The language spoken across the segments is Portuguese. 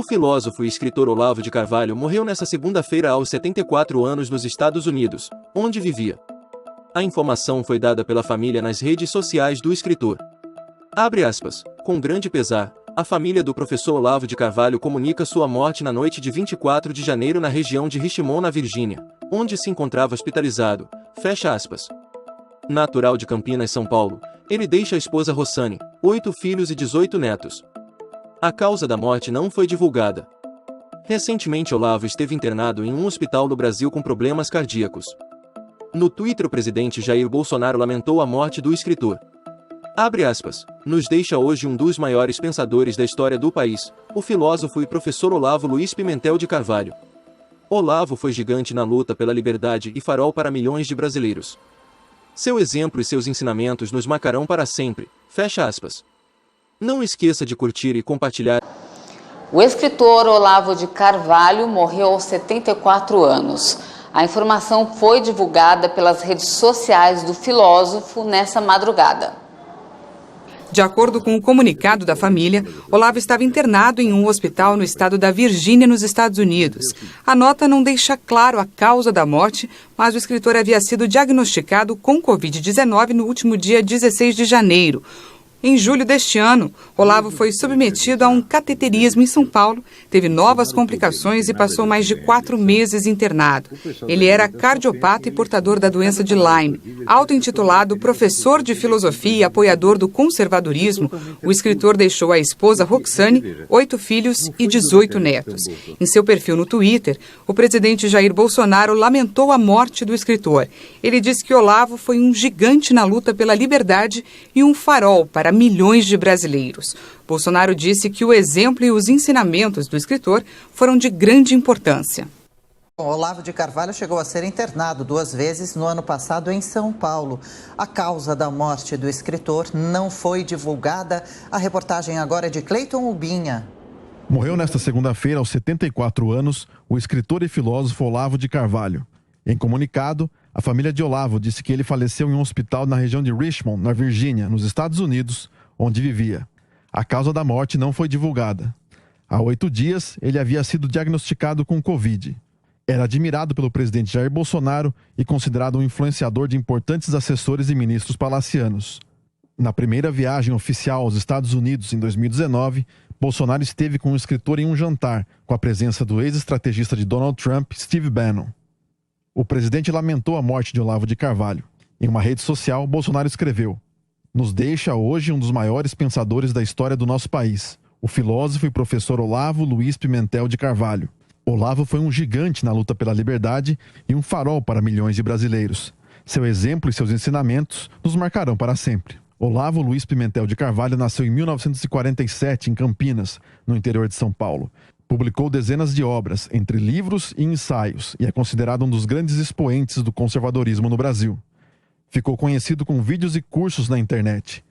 O filósofo e escritor Olavo de Carvalho morreu nesta segunda-feira aos 74 anos nos Estados Unidos, onde vivia. A informação foi dada pela família nas redes sociais do escritor. Abre aspas. Com grande pesar, a família do professor Olavo de Carvalho comunica sua morte na noite de 24 de janeiro na região de Richmond, na Virgínia, onde se encontrava hospitalizado. Fecha aspas. Natural de Campinas, São Paulo, ele deixa a esposa Rossane, 8 filhos e 18 netos. A causa da morte não foi divulgada. Recentemente Olavo esteve internado em um hospital no Brasil com problemas cardíacos. No Twitter o presidente Jair Bolsonaro lamentou a morte do escritor. Abre aspas. Nos deixa hoje um dos maiores pensadores da história do país, o filósofo e professor Olavo Luiz Pimentel de Carvalho. Olavo foi gigante na luta pela liberdade e farol para milhões de brasileiros. Seu exemplo e seus ensinamentos nos marcarão para sempre. Fecha aspas. Não esqueça de curtir e compartilhar. O escritor Olavo de Carvalho morreu aos 74 anos. A informação foi divulgada pelas redes sociais do filósofo nessa madrugada. De acordo com o comunicado da família, Olavo estava internado em um hospital no estado da Virgínia, nos Estados Unidos. A nota não deixa claro a causa da morte, mas o escritor havia sido diagnosticado com Covid-19 no último dia 16 de janeiro. Em julho deste ano, Olavo foi submetido a um cateterismo em São Paulo, teve novas complicações e passou mais de 4 meses internado. Ele era cardiopata e portador da doença de Lyme. Auto-intitulado professor de filosofia e apoiador do conservadorismo, o escritor deixou a esposa Roxane, 8 filhos e 18 netos. Em seu perfil no Twitter, o presidente Jair Bolsonaro lamentou a morte do escritor. Ele disse que Olavo foi um gigante na luta pela liberdade e um farol para milhões de brasileiros. Bolsonaro disse que o exemplo e os ensinamentos do escritor foram de grande importância. Olavo de Carvalho chegou a ser internado 2 vezes no ano passado em São Paulo. A causa da morte do escritor não foi divulgada. A reportagem agora é de Cleiton Ubinha. Morreu nesta segunda-feira, aos 74 anos, o escritor e filósofo Olavo de Carvalho. Em comunicado, a família de Olavo disse que ele faleceu em um hospital na região de Richmond, na Virgínia, nos Estados Unidos, onde vivia. A causa da morte não foi divulgada. Há 8 dias, ele havia sido diagnosticado com Covid. Era admirado pelo presidente Jair Bolsonaro e considerado um influenciador de importantes assessores e ministros palacianos. Na primeira viagem oficial aos Estados Unidos, em 2019, Bolsonaro esteve com o escritor em um jantar, com a presença do ex-estrategista de Donald Trump, Steve Bannon. O presidente lamentou a morte de Olavo de Carvalho. Em uma rede social, Bolsonaro escreveu: "Nos deixa hoje um dos maiores pensadores da história do nosso país, o filósofo e professor Olavo Luiz Pimentel de Carvalho. Olavo foi um gigante na luta pela liberdade e um farol para milhões de brasileiros. Seu exemplo e seus ensinamentos nos marcarão para sempre." Olavo Luiz Pimentel de Carvalho nasceu em 1947 em Campinas, no interior de São Paulo. Publicou dezenas de obras, entre livros e ensaios, e é considerado um dos grandes expoentes do conservadorismo no Brasil. Ficou conhecido com vídeos e cursos na internet.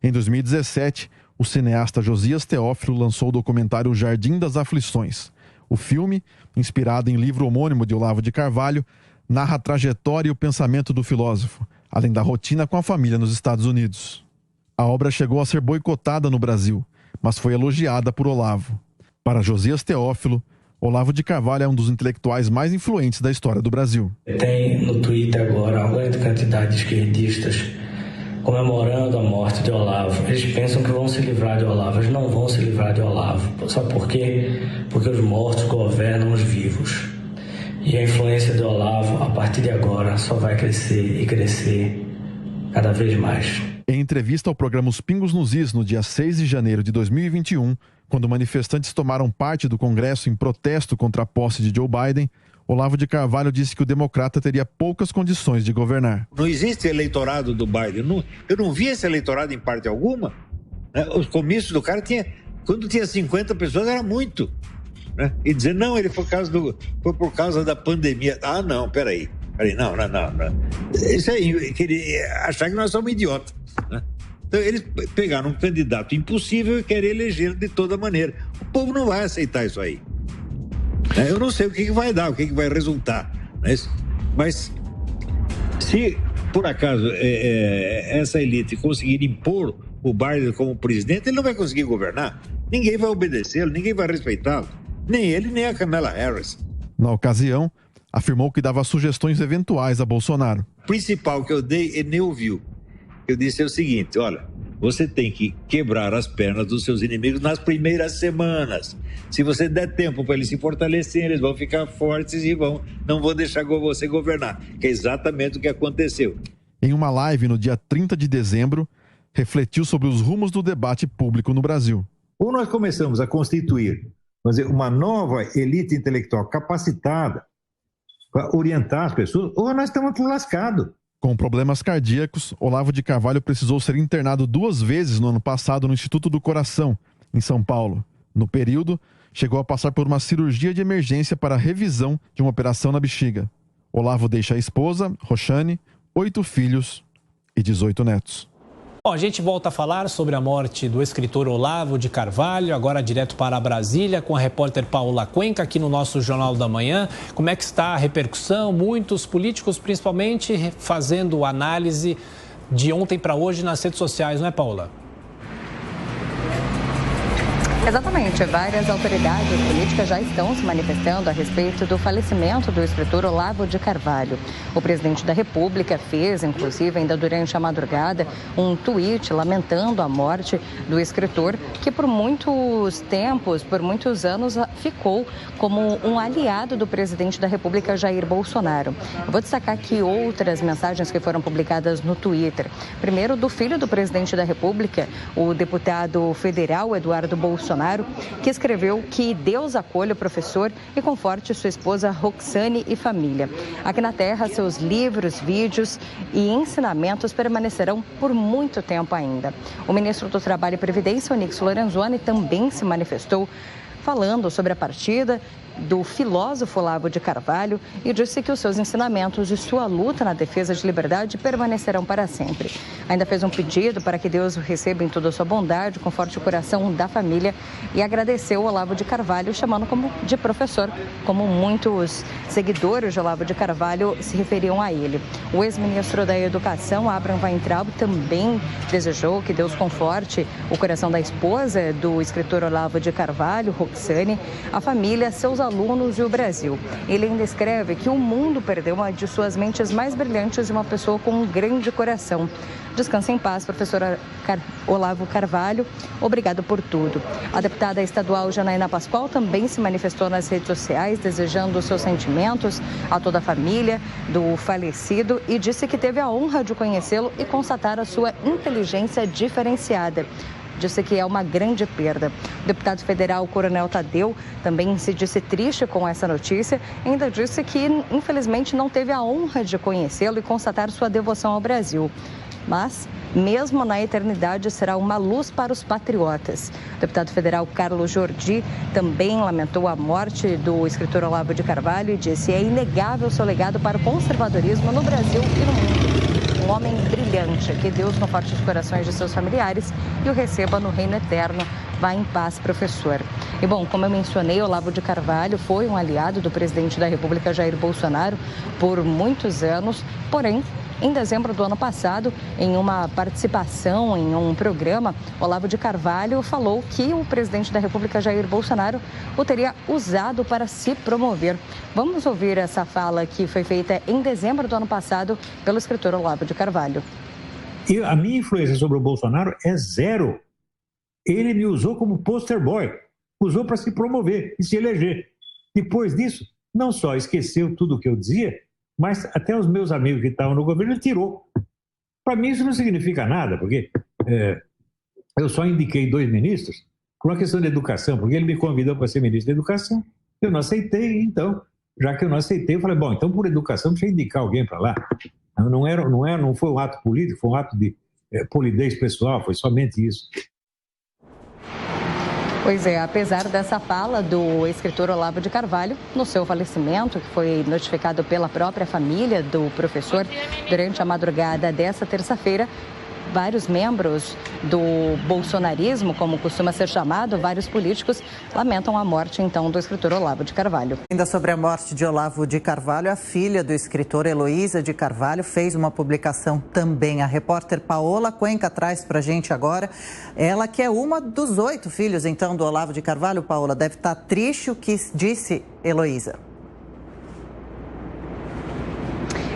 Em 2017, o cineasta Josias Teófilo lançou o documentário Jardim das Aflições. O filme, inspirado em livro homônimo de Olavo de Carvalho, narra a trajetória e o pensamento do filósofo, além da rotina com a família nos Estados Unidos. A obra chegou a ser boicotada no Brasil, mas foi elogiada por Olavo. Para Josias Teófilo, Olavo de Carvalho é um dos intelectuais mais influentes da história do Brasil. Tem no Twitter agora uma grande quantidade de esquerdistas comemorando a morte de Olavo. Eles pensam que vão se livrar de Olavo, eles não vão se livrar de Olavo. Sabe por quê? Porque os mortos governam os vivos. E a influência de Olavo, a partir de agora, só vai crescer e crescer cada vez mais. Em entrevista ao programa Os Pingos nos Is, no dia 6 de janeiro de 2021, quando manifestantes tomaram parte do Congresso em protesto contra a posse de Joe Biden, Olavo de Carvalho disse que o democrata teria poucas condições de governar. Não existe eleitorado do Biden. Eu não vi esse eleitorado em parte alguma. Os comícios do cara, quando tinha 50 pessoas, era muito. Né? E dizer, não, ele foi por causa da pandemia. Ah, não, peraí, não. Isso aí, achar que nós somos idiotas. Né? Então, eles pegaram um candidato impossível e querem eleger de toda maneira. O povo não vai aceitar isso aí. Eu não sei o que vai dar, o que vai resultar. Mas se, por acaso, essa elite conseguir impor o Biden como presidente, ele não vai conseguir governar. ninguém vai obedecê-lo, ninguém vai respeitá-lo. Nem ele, nem a Kamala Harris. Na ocasião, afirmou que dava sugestões eventuais a Bolsonaro. O principal que eu dei, ele nem ouviu. Eu disse o seguinte, olha, você tem que quebrar as pernas dos seus inimigos nas primeiras semanas. Se você der tempo para eles se fortalecerem, eles vão ficar fortes e não vão deixar você governar. Que é exatamente o que aconteceu. Em uma live no dia 30 de dezembro, refletiu sobre os rumos do debate público no Brasil. Ou nós começamos a constituir uma nova elite intelectual capacitada para orientar as pessoas, ou nós estamos lascados. Com problemas cardíacos, Olavo de Carvalho precisou ser internado 2 vezes no ano passado no Instituto do Coração, em São Paulo. No período, chegou a passar por uma cirurgia de emergência para revisão de uma operação na bexiga. Olavo deixa a esposa, Roxane, 8 filhos e 18 netos. Bom, a gente volta a falar sobre a morte do escritor Olavo de Carvalho, agora direto para Brasília, com a repórter Paula Cuenca, aqui no nosso Jornal da Manhã. Como é que está a repercussão? Muitos políticos, principalmente, fazendo análise de ontem para hoje nas redes sociais, não é, Paula? Exatamente, várias autoridades políticas já estão se manifestando a respeito do falecimento do escritor Olavo de Carvalho. O presidente da República fez, inclusive, ainda durante a madrugada, um tweet lamentando a morte do escritor, que por muitos tempos, por muitos anos, ficou como um aliado do presidente da República, Jair Bolsonaro. Eu vou destacar aqui outras mensagens que foram publicadas no Twitter. Primeiro, do filho do presidente da República, o deputado federal Eduardo Bolsonaro, que escreveu que Deus acolha o professor e conforte sua esposa Roxane e família. Aqui na Terra, seus livros, vídeos e ensinamentos permanecerão por muito tempo ainda. O ministro do Trabalho e Previdência, Onyx Lorenzoni, também se manifestou falando sobre a partida do filósofo Olavo de Carvalho e disse que os seus ensinamentos e sua luta na defesa de liberdade permanecerão para sempre. Ainda fez um pedido para que Deus o receba em toda a sua bondade, conforte o coração da família e agradeceu Olavo de Carvalho, chamando de professor, como muitos seguidores de Olavo de Carvalho se referiam a ele. O ex-ministro da Educação, Abraham Weintraub, também desejou que Deus conforte o coração da esposa do escritor Olavo de Carvalho, Roxane, a família, seus alunos e o Brasil. Ele ainda escreve que o mundo perdeu uma de suas mentes mais brilhantes e uma pessoa com um grande coração. Descanse em paz, professora Olavo Carvalho. Obrigado por tudo. A deputada estadual Janaína Pascoal também se manifestou nas redes sociais, desejando os seus sentimentos a toda a família do falecido e disse que teve a honra de conhecê-lo e constatar a sua inteligência diferenciada. Disse que é uma grande perda. O deputado federal Coronel Tadeu também se disse triste com essa notícia. Ainda disse que, infelizmente, não teve a honra de conhecê-lo e constatar sua devoção ao Brasil. Mas, mesmo na eternidade, será uma luz para os patriotas. O deputado federal Carlos Jordi também lamentou a morte do escritor Olavo de Carvalho e disse que é inegável seu legado para o conservadorismo no Brasil e no mundo. Um homem brilhante, que Deus conforte os corações de seus familiares e o receba no reino eterno. Vá em paz, professor. E bom, como eu mencionei, Olavo de Carvalho foi um aliado do presidente da República, Jair Bolsonaro, por muitos anos, porém, em dezembro do ano passado, em uma participação em um programa, Olavo de Carvalho falou que o presidente da República, Jair Bolsonaro, o teria usado para se promover. Vamos ouvir essa fala que foi feita em dezembro do ano passado pelo escritor Olavo de Carvalho. A minha influência sobre o Bolsonaro é zero. Ele me usou como poster boy, usou para se promover e se eleger. Depois disso, não só esqueceu tudo o que eu dizia, mas até os meus amigos que estavam no governo, ele tirou. Para mim isso não significa nada, porque eu só indiquei 2 ministros por uma questão de educação, porque ele me convidou para ser ministro da Educação, eu não aceitei, então, já que eu não aceitei, eu falei, bom, então por educação deixa eu indicar alguém para lá. Não foi um ato político, foi um ato de polidez pessoal, foi somente isso. Pois é, apesar dessa fala do escritor Olavo de Carvalho, no seu falecimento, que foi notificado pela própria família do professor durante a madrugada dessa terça-feira, vários membros do bolsonarismo, como costuma ser chamado, vários políticos, lamentam a morte, então, do escritor Olavo de Carvalho. Ainda sobre a morte de Olavo de Carvalho, a filha do escritor, Heloísa de Carvalho, fez uma publicação também. A repórter Paola Cuenca traz para a gente agora. Ela que é uma dos 8 filhos, então, do Olavo de Carvalho. Paola, deve estar triste o que disse Heloísa.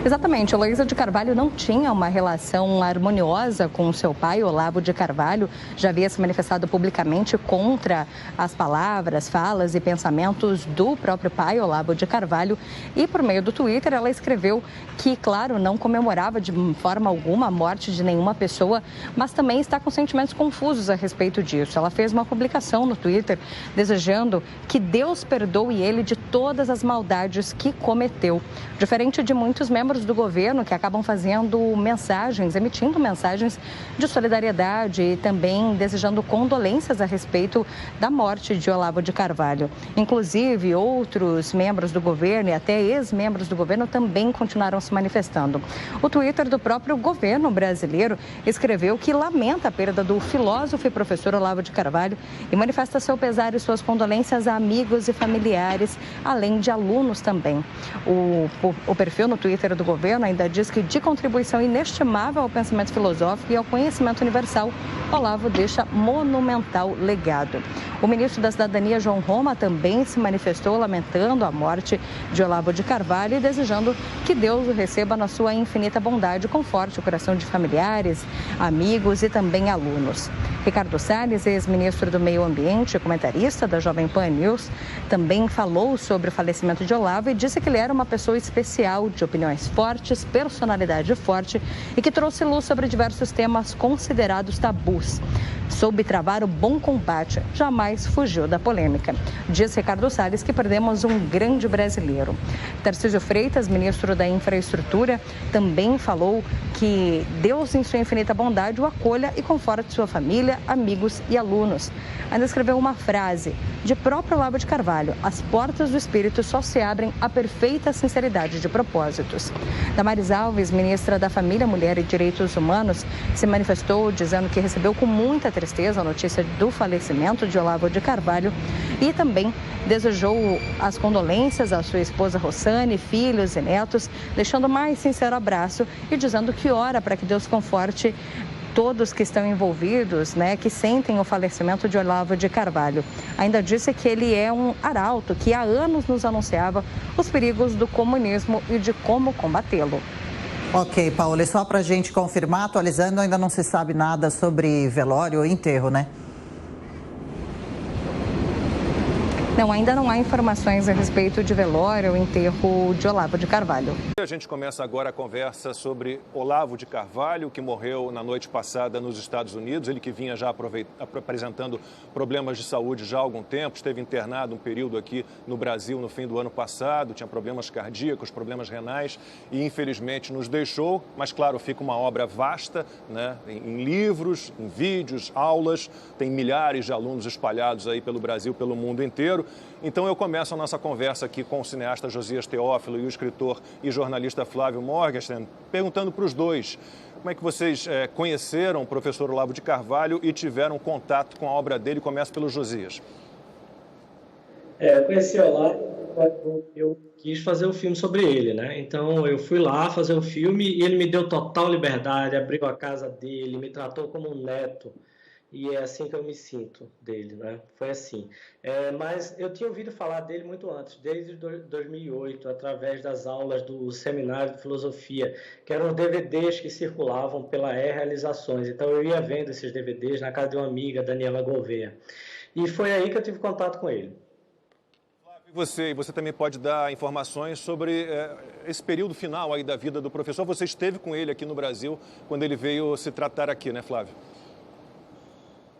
Exatamente, Heloísa de Carvalho não tinha uma relação harmoniosa com seu pai, Olavo de Carvalho. Já havia se manifestado publicamente contra as palavras, falas e pensamentos do próprio pai, Olavo de Carvalho. E por meio do Twitter, ela escreveu que, claro, não comemorava de forma alguma a morte de nenhuma pessoa, mas também está com sentimentos confusos a respeito disso. Ela fez uma publicação no Twitter desejando que Deus perdoe ele de todas as maldades que cometeu. Diferente de muitos membros do governo que acabam fazendo mensagens, emitindo mensagens de solidariedade e também desejando condolências a respeito da morte de Olavo de Carvalho. Inclusive, outros membros do governo e até ex-membros do governo também continuaram se manifestando. O Twitter do próprio governo brasileiro escreveu que lamenta a perda do filósofo e professor Olavo de Carvalho e manifesta seu pesar e suas condolências a amigos e familiares, além de alunos também. O perfil no Twitter do governo ainda diz que, de contribuição inestimável ao pensamento filosófico e ao conhecimento universal, Olavo deixa monumental legado. O ministro da Cidadania, João Roma, também se manifestou lamentando a morte de Olavo de Carvalho e desejando que Deus o receba na sua infinita bondade, conforte o coração de familiares, amigos e também alunos. Ricardo Salles, ex-ministro do Meio Ambiente e comentarista da Jovem Pan News, também falou sobre o falecimento de Olavo e disse que ele era uma pessoa especial, de opiniões fortes, personalidade forte e que trouxe luz sobre diversos temas considerados tabus. Soube travar o bom combate, jamais fugiu da polêmica. Diz Ricardo Salles que perdemos um grande brasileiro. Tarcísio Freitas, ministro da Infraestrutura, também falou que Deus, em sua infinita bondade, o acolha e conforte sua família, amigos e alunos. Ainda escreveu uma frase de próprio Olavo de Carvalho: as portas do espírito só se abrem à perfeita sinceridade de propósitos. Damares Alves, ministra da Família, Mulher e Direitos Humanos, se manifestou dizendo que recebeu com muita tristeza a notícia do falecimento de Olavo de Carvalho e também desejou as condolências à sua esposa Rossane, filhos e netos, deixando o mais sincero abraço e dizendo que ora para que Deus conforte todos que estão envolvidos, que sentem o falecimento de Olavo de Carvalho. Ainda disse que ele é um arauto que há anos nos anunciava os perigos do comunismo e de como combatê-lo. Ok, Paola, e só para a gente confirmar, atualizando, ainda não se sabe nada sobre velório ou enterro, né? Não, ainda não há informações a respeito de velório ou enterro de Olavo de Carvalho. A gente começa agora a conversa sobre Olavo de Carvalho, que morreu na noite passada nos Estados Unidos. Ele que vinha já apresentando problemas de saúde já há algum tempo, esteve internado um período aqui no Brasil no fim do ano passado, tinha problemas cardíacos, problemas renais e infelizmente nos deixou. Mas claro, fica uma obra vasta, em livros, em vídeos, aulas, tem milhares de alunos espalhados aí pelo Brasil, pelo mundo inteiro. Então eu começo a nossa conversa aqui com o cineasta Josias Teófilo e o escritor e jornalista Flávio Morgenstern, perguntando para os dois como é que vocês conheceram o professor Olavo de Carvalho e tiveram contato com a obra dele. Começo pelo Josias. Eu conheci o Olavo, eu quis fazer um filme sobre ele, Então eu fui lá fazer o filme e ele me deu total liberdade, abriu a casa dele, me tratou como um neto. E é assim que eu me sinto dele, Foi assim. Mas eu tinha ouvido falar dele muito antes, desde 2008, através das aulas do Seminário de Filosofia, que eram DVDs que circulavam pela E-Realizações. Então eu ia vendo esses DVDs na casa de uma amiga, Daniela Gouveia. E foi aí que eu tive contato com ele. E você também pode dar informações sobre esse período final aí da vida do professor. Você esteve com ele aqui no Brasil quando ele veio se tratar aqui, Flávio?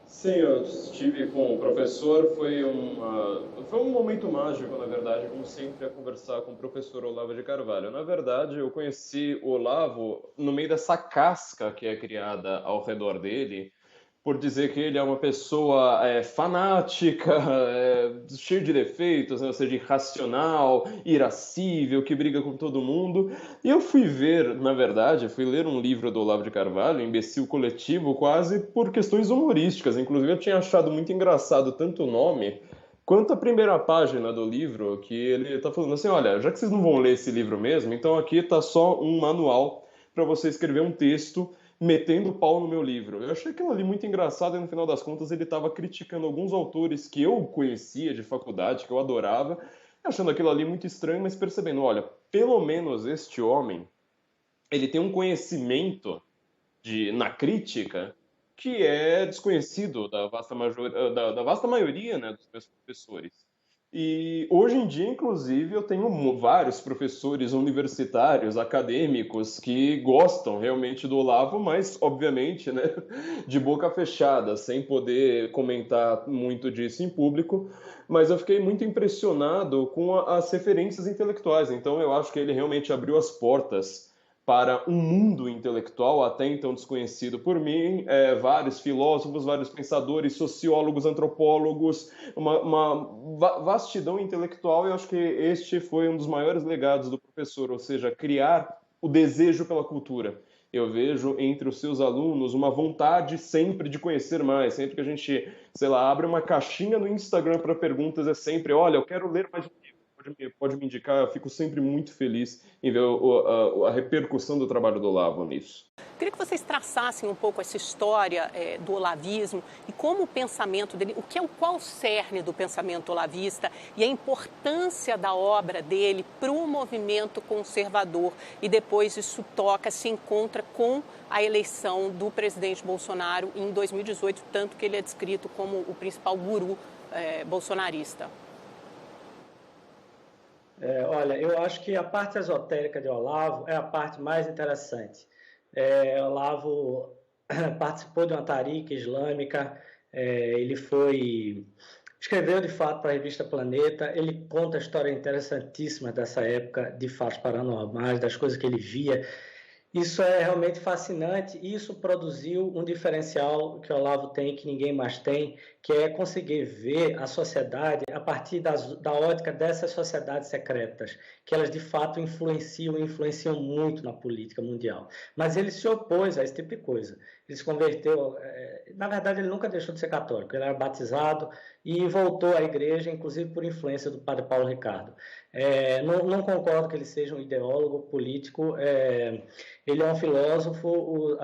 Sim, eu estive com o professor, foi um momento mágico, na verdade, como sempre, a conversar com o professor Olavo de Carvalho. Na verdade, eu conheci o Olavo no meio dessa casca que é criada ao redor dele por dizer que ele é uma pessoa fanática, cheio de defeitos, né? Ou seja, irracional, irascível, que briga com todo mundo. E eu fui ver, na verdade, fui ler um livro do Olavo de Carvalho, Imbecil Coletivo, quase por questões humorísticas. Inclusive, eu tinha achado muito engraçado tanto o nome quanto a primeira página do livro, que ele está falando assim, olha, já que vocês não vão ler esse livro mesmo, então aqui está só um manual para você escrever um texto metendo pau no meu livro. Eu achei aquilo ali muito engraçado e no final das contas ele estava criticando alguns autores que eu conhecia de faculdade, que eu adorava, achando aquilo ali muito estranho, mas percebendo, olha, pelo menos este homem, ele tem um conhecimento na crítica que é desconhecido da vasta maioria, né, dos meus professores. E hoje em dia, inclusive, eu tenho vários professores universitários, acadêmicos, que gostam realmente do Olavo, mas, obviamente, né, de boca fechada, sem poder comentar muito disso em público. Mas eu fiquei muito impressionado com as referências intelectuais. Então, eu acho que ele realmente abriu as portas para um mundo intelectual até então desconhecido por mim, vários filósofos, vários pensadores, sociólogos, antropólogos, uma vastidão intelectual, e eu acho que este foi um dos maiores legados do professor, ou seja, criar o desejo pela cultura. Eu vejo entre os seus alunos uma vontade sempre de conhecer mais, sempre que a gente, sei lá, abre uma caixinha no Instagram para perguntas, é sempre, olha, eu quero ler mais um livro. Pode me indicar, eu fico sempre muito feliz em ver a repercussão do trabalho do Olavo nisso. Queria que vocês traçassem um pouco essa história do olavismo e como o pensamento dele, qual o cerne do pensamento olavista e a importância da obra dele para o movimento conservador. E depois isso se encontra com a eleição do presidente Bolsonaro em 2018, tanto que ele é descrito como o principal guru bolsonarista. Olha, eu acho que a parte esotérica de Olavo é a parte mais interessante. Olavo participou de uma tariqa islâmica, ele escreveu de fato para a revista Planeta, ele conta a história interessantíssima dessa época de fatos paranormais, das coisas que ele via. Isso é realmente fascinante e isso produziu um diferencial que o Olavo tem, que ninguém mais tem, que é conseguir ver a sociedade a partir da ótica dessas sociedades secretas, que elas de fato influenciam muito na política mundial. Mas ele se opôs a esse tipo de coisa. Ele se converteu, na verdade ele nunca deixou de ser católico, ele era batizado e voltou à igreja, inclusive por influência do padre Paulo Ricardo. Não concordo que ele seja um ideólogo político, ele é um filósofo,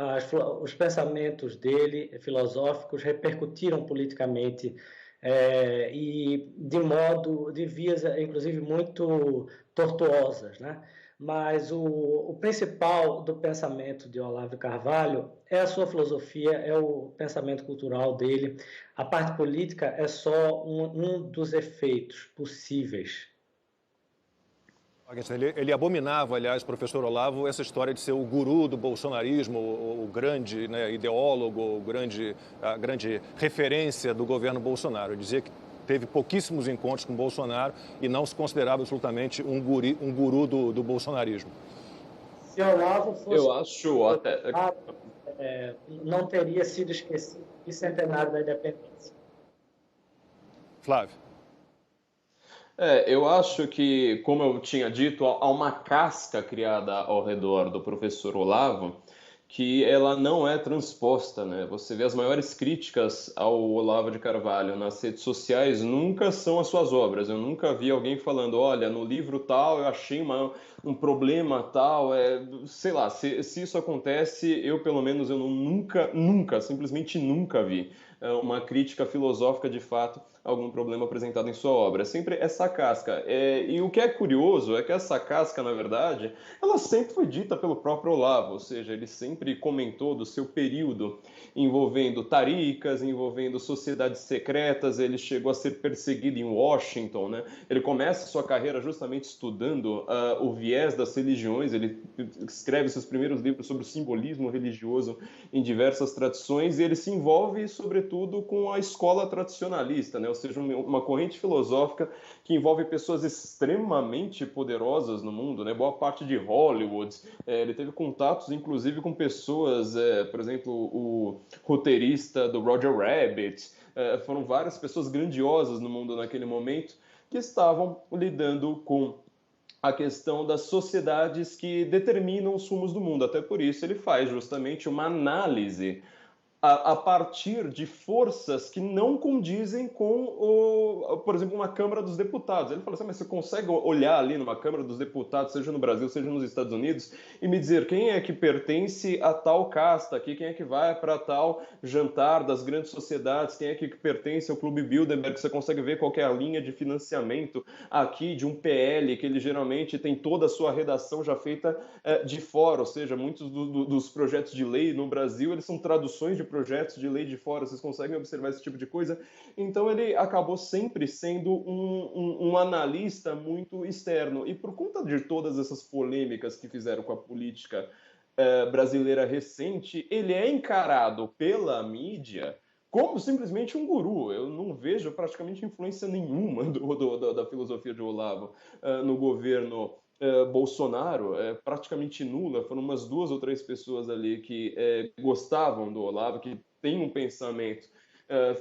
os pensamentos dele, filosóficos, repercutiram politicamente e de vias, inclusive, muito tortuosas, né? Mas o principal do pensamento de Olavo de Carvalho é a sua filosofia, é o pensamento cultural dele. A parte política é só um dos efeitos possíveis. Ele abominava, aliás, professor Olavo, essa história de ser o guru do bolsonarismo, o grande, né, ideólogo, a grande referência do governo Bolsonaro. Ele dizia que teve pouquíssimos encontros com Bolsonaro e não se considerava absolutamente um guru do bolsonarismo. Se Olavo fosse... Eu acho até... não teria sido esquecido o centenário da independência. Flávio. Eu acho que, como eu tinha dito, há uma casca criada ao redor do professor Olavo que ela não é transposta, né? Você vê as maiores críticas ao Olavo de Carvalho nas redes sociais nunca são as suas obras. Eu nunca vi alguém falando, olha, no livro tal eu achei um problema tal, sei lá, se isso acontece, eu pelo menos simplesmente nunca vi uma crítica filosófica de fato a algum problema apresentado em sua obra. É sempre essa casca. E o que é curioso é que essa casca, na verdade, ela sempre foi dita pelo próprio Olavo, ou seja, ele sempre comentou do seu período envolvendo taricas, envolvendo sociedades secretas, ele chegou a ser perseguido em Washington, né? Ele começa sua carreira justamente estudando o viés das religiões, ele escreve seus primeiros livros sobre o simbolismo religioso em diversas tradições e ele se envolve, sobretudo, sobretudo com a escola tradicionalista, né? Ou seja, uma corrente filosófica que envolve pessoas extremamente poderosas no mundo, né? Boa parte de Hollywood. Ele teve contatos, inclusive, com pessoas, por exemplo, o roteirista do Roger Rabbit. Foram várias pessoas grandiosas no mundo naquele momento que estavam lidando com a questão das sociedades que determinam os rumos do mundo. Até por isso ele faz justamente uma análise a partir de forças que não condizem com, por exemplo, uma Câmara dos Deputados. Ele fala assim, mas você consegue olhar ali numa Câmara dos Deputados, seja no Brasil, seja nos Estados Unidos, e me dizer quem é que pertence a tal casta aqui, quem é que vai para tal jantar das grandes sociedades, quem é que pertence ao Clube Bilderberg, você consegue ver qual que é a linha de financiamento aqui de um PL, que ele geralmente tem toda a sua redação já feita de fora, ou seja, muitos dos projetos de lei no Brasil, eles são traduções de projetos de lei de fora, vocês conseguem observar esse tipo de coisa? Então ele acabou sempre sendo um analista muito externo, e por conta de todas essas polêmicas que fizeram com a política brasileira recente, ele é encarado pela mídia como simplesmente um guru. Eu não vejo praticamente influência nenhuma da filosofia de Olavo no governo Bolsonaro, praticamente nula. Foram umas 2 ou 3 pessoas ali que gostavam do Olavo, que têm um pensamento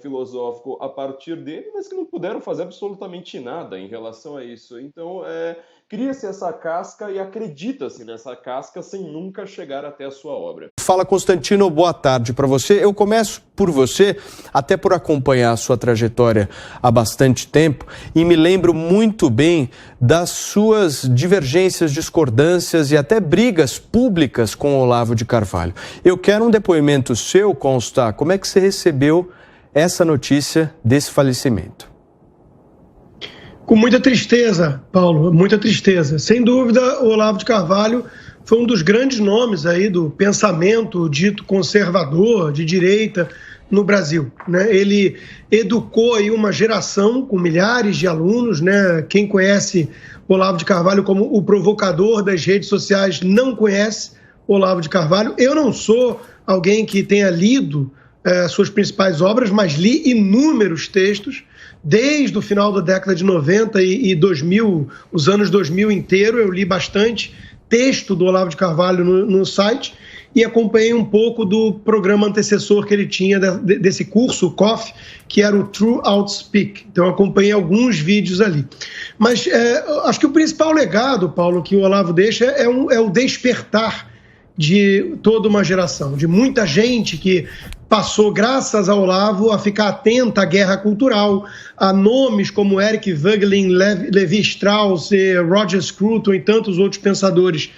filosófico a partir dele, mas que não puderam fazer absolutamente nada em relação a isso. Então, cria-se essa casca e acredita-se nessa casca sem nunca chegar até a sua obra. Fala, Constantino, boa tarde para você. Eu começo por você, até por acompanhar a sua trajetória há bastante tempo, e me lembro muito bem das suas divergências, discordâncias e até brigas públicas com o Olavo de Carvalho. Eu quero um depoimento seu, Consta, como é que você recebeu essa notícia desse falecimento? Com muita tristeza, Paulo, muita tristeza. Sem dúvida, o Olavo de Carvalho foi um dos grandes nomes aí do pensamento dito conservador, de direita, no Brasil, né? Ele educou aí uma geração com milhares de alunos, né? Quem conhece Olavo de Carvalho como o provocador das redes sociais não conhece Olavo de Carvalho. Eu não sou alguém que tenha lido suas principais obras, mas li inúmeros textos. Desde o final da década de 90 e 2000, os anos 2000 inteiro, eu li bastante texto do Olavo de Carvalho no site e acompanhei um pouco do programa antecessor que ele tinha desse curso, o COF, que era o True Outspeak. Então acompanhei alguns vídeos ali. Mas acho que o principal legado, Paulo, que o Olavo deixa é o despertar de toda uma geração, de muita gente que passou, graças ao Olavo, a ficar atenta à guerra cultural, a nomes como Eric Voegelin, Levi Strauss, Roger Scruton e tantos outros pensadores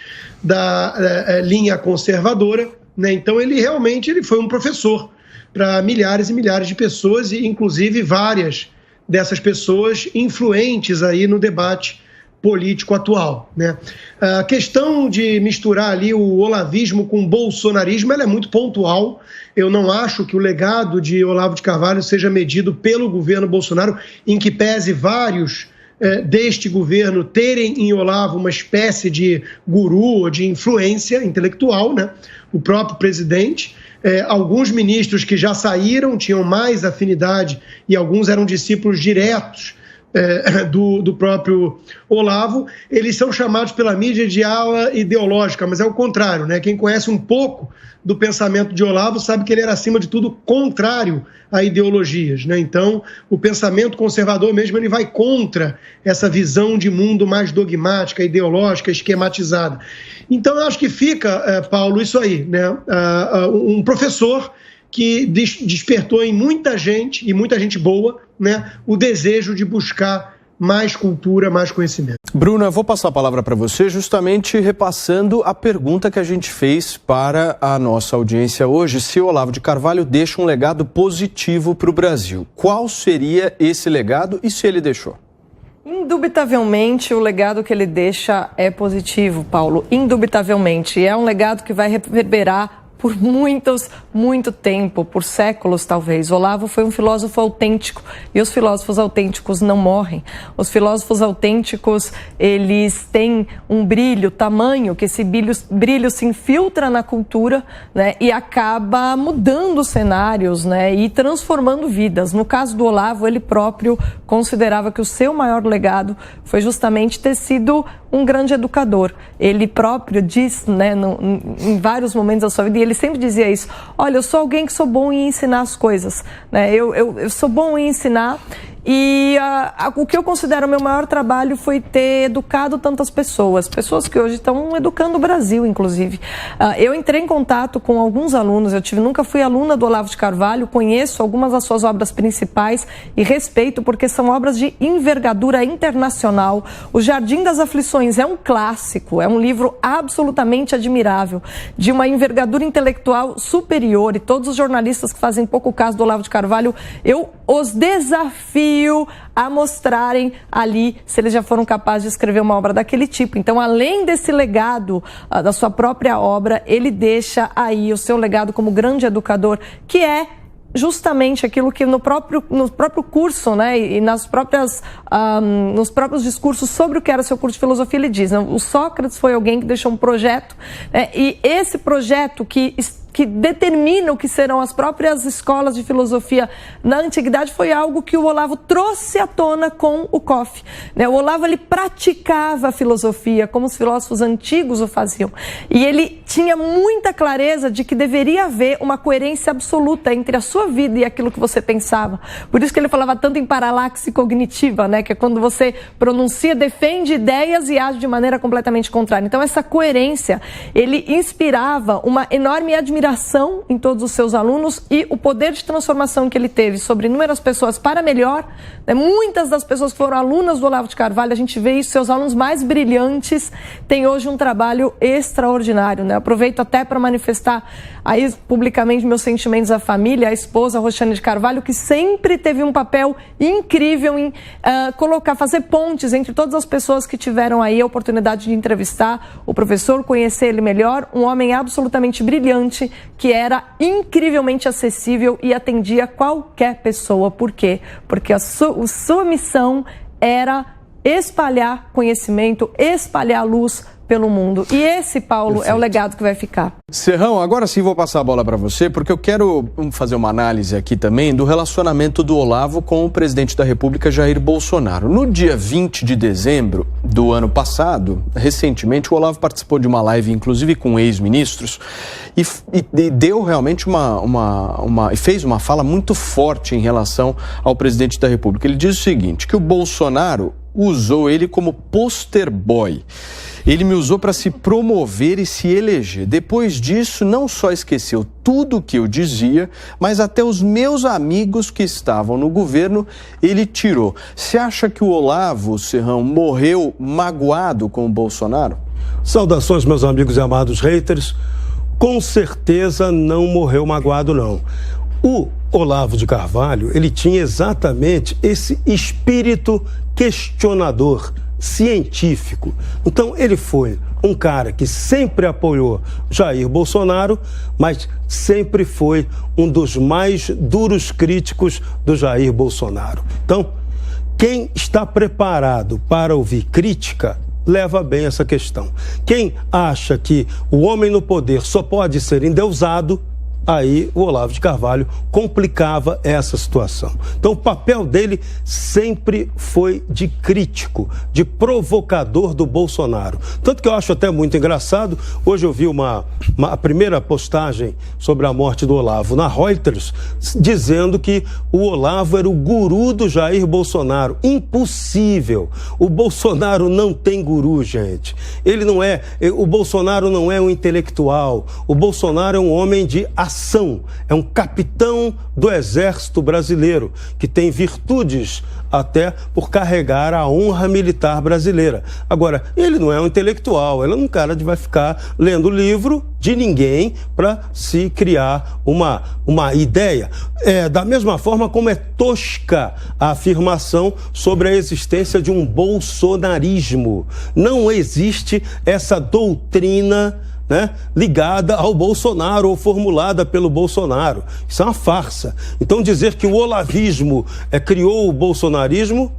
da linha conservadora, né? Então ele realmente foi um professor para milhares e milhares de pessoas, e inclusive várias dessas pessoas influentes aí no debate político atual, né? A questão de misturar ali o olavismo com o bolsonarismo, ela é muito pontual. Eu não acho que o legado de Olavo de Carvalho seja medido pelo governo Bolsonaro, em que pese vários deste governo terem em Olavo uma espécie de guru ou de influência intelectual, né? O próprio presidente, alguns ministros que já saíram tinham mais afinidade e alguns eram discípulos diretos do próprio Olavo. Eles são chamados pela mídia de ala ideológica, mas é o contrário, né? Quem conhece um pouco do pensamento de Olavo sabe que ele era, acima de tudo, contrário a ideologias, né? Então, o pensamento conservador mesmo, ele vai contra essa visão de mundo mais dogmática, ideológica, esquematizada. Então, eu acho que fica, Paulo, isso aí, né? Um professor que despertou em muita gente, e muita gente boa, né, o desejo de buscar mais cultura, mais conhecimento. Bruna, vou passar a palavra para você, justamente repassando a pergunta que a gente fez para a nossa audiência hoje, se o Olavo de Carvalho deixa um legado positivo para o Brasil. Qual seria esse legado e se ele deixou? Indubitavelmente, o legado que ele deixa é positivo, Paulo. Indubitavelmente. É um legado que vai reverberar por muito tempo, por séculos talvez. Olavo foi um filósofo autêntico e os filósofos autênticos não morrem. Os filósofos autênticos, eles têm um brilho, tamanho, que esse brilho se infiltra na cultura, né, e acaba mudando cenários, né, e transformando vidas. No caso do Olavo, ele próprio considerava que o seu maior legado foi justamente ter sido um grande educador. Ele próprio diz, né, em vários momentos da sua vida, e ele sempre dizia isso: olha, eu sou alguém que sou bom em ensinar as coisas, né? Eu sou bom em ensinar. E o que eu considero o meu maior trabalho foi ter educado tantas pessoas que hoje estão educando o Brasil, inclusive. Eu entrei em contato com alguns alunos, nunca fui aluna do Olavo de Carvalho, conheço algumas das suas obras principais e respeito porque são obras de envergadura internacional. O Jardim das Aflições é um clássico, é um livro absolutamente admirável, de uma envergadura intelectual superior, e todos os jornalistas que fazem pouco caso do Olavo de Carvalho, eu os desafio a mostrarem ali se eles já foram capazes de escrever uma obra daquele tipo. Então, além desse legado da sua própria obra, ele deixa aí o seu legado como grande educador, que é justamente aquilo que no próprio curso, né, e nos próprios discursos sobre o que era seu curso de filosofia, ele diz, né, o Sócrates foi alguém que deixou um projeto, né, e esse projeto que determina o que serão as próprias escolas de filosofia na antiguidade foi algo que o Olavo trouxe à tona com o Koff, né? O Olavo, ele praticava a filosofia como os filósofos antigos o faziam, e ele tinha muita clareza de que deveria haver uma coerência absoluta entre a sua vida e aquilo que você pensava. Por isso que ele falava tanto em paralaxe cognitiva, né? Que é quando você pronuncia, defende ideias e age de maneira completamente contrária. Então, essa coerência, ele inspirava uma enorme admiração em todos os seus alunos, e o poder de transformação que ele teve sobre inúmeras pessoas para melhor, né? Muitas das pessoas que foram alunas do Olavo de Carvalho, a gente vê isso, seus alunos mais brilhantes têm hoje um trabalho extraordinário, né? Aproveito até para manifestar aí publicamente meus sentimentos à família, à esposa Roxane de Carvalho, que sempre teve um papel incrível em fazer pontes entre todas as pessoas que tiveram aí a oportunidade de entrevistar o professor, conhecer ele melhor, um homem absolutamente brilhante, que era incrivelmente acessível e atendia qualquer pessoa. Por quê? Porque a sua missão era espalhar conhecimento, espalhar luz pelo mundo. E esse, Paulo, perfeito, é o legado que vai ficar. Serrão, agora sim vou passar a bola para você, porque eu quero fazer uma análise aqui também do relacionamento do Olavo com o presidente da República, Jair Bolsonaro. No dia 20 de dezembro do ano passado, recentemente, o Olavo participou de uma live, inclusive com ex-ministros, e deu realmente e fez uma fala muito forte em relação ao presidente da República. Ele diz o seguinte, que o Bolsonaro usou ele como poster boy. Ele me usou para se promover e se eleger. Depois disso, não só esqueceu tudo o que eu dizia, mas até os meus amigos que estavam no governo, ele tirou. Você acha que o Olavo, Serrão, morreu magoado com o Bolsonaro? Saudações, meus amigos e amados haters. Com certeza não morreu magoado, não. O Olavo de Carvalho, ele tinha exatamente esse espírito questionador, científico. Então, ele foi um cara que sempre apoiou Jair Bolsonaro, mas sempre foi um dos mais duros críticos do Jair Bolsonaro. Então, quem está preparado para ouvir crítica, leva bem essa questão. Quem acha que o homem no poder só pode ser endeusado, aí o Olavo de Carvalho complicava essa situação. Então o papel dele sempre foi de crítico, de provocador do Bolsonaro. Tanto que eu acho até muito engraçado, hoje eu vi a primeira postagem sobre a morte do Olavo na Reuters, dizendo que o Olavo era o guru do Jair Bolsonaro. Impossível! O Bolsonaro não tem guru, gente. O Bolsonaro não é um intelectual. O Bolsonaro é um homem de ação, é um capitão do Exército Brasileiro, que tem virtudes até por carregar a honra militar brasileira. Agora, ele não é um intelectual, ele é um cara que vai ficar lendo livro de ninguém para se criar uma ideia. Da mesma forma como é tosca a afirmação sobre a existência de um bolsonarismo. Não existe essa doutrina, né, ligada ao Bolsonaro ou formulada pelo Bolsonaro. Isso é uma farsa. Então dizer que o olavismo criou o bolsonarismo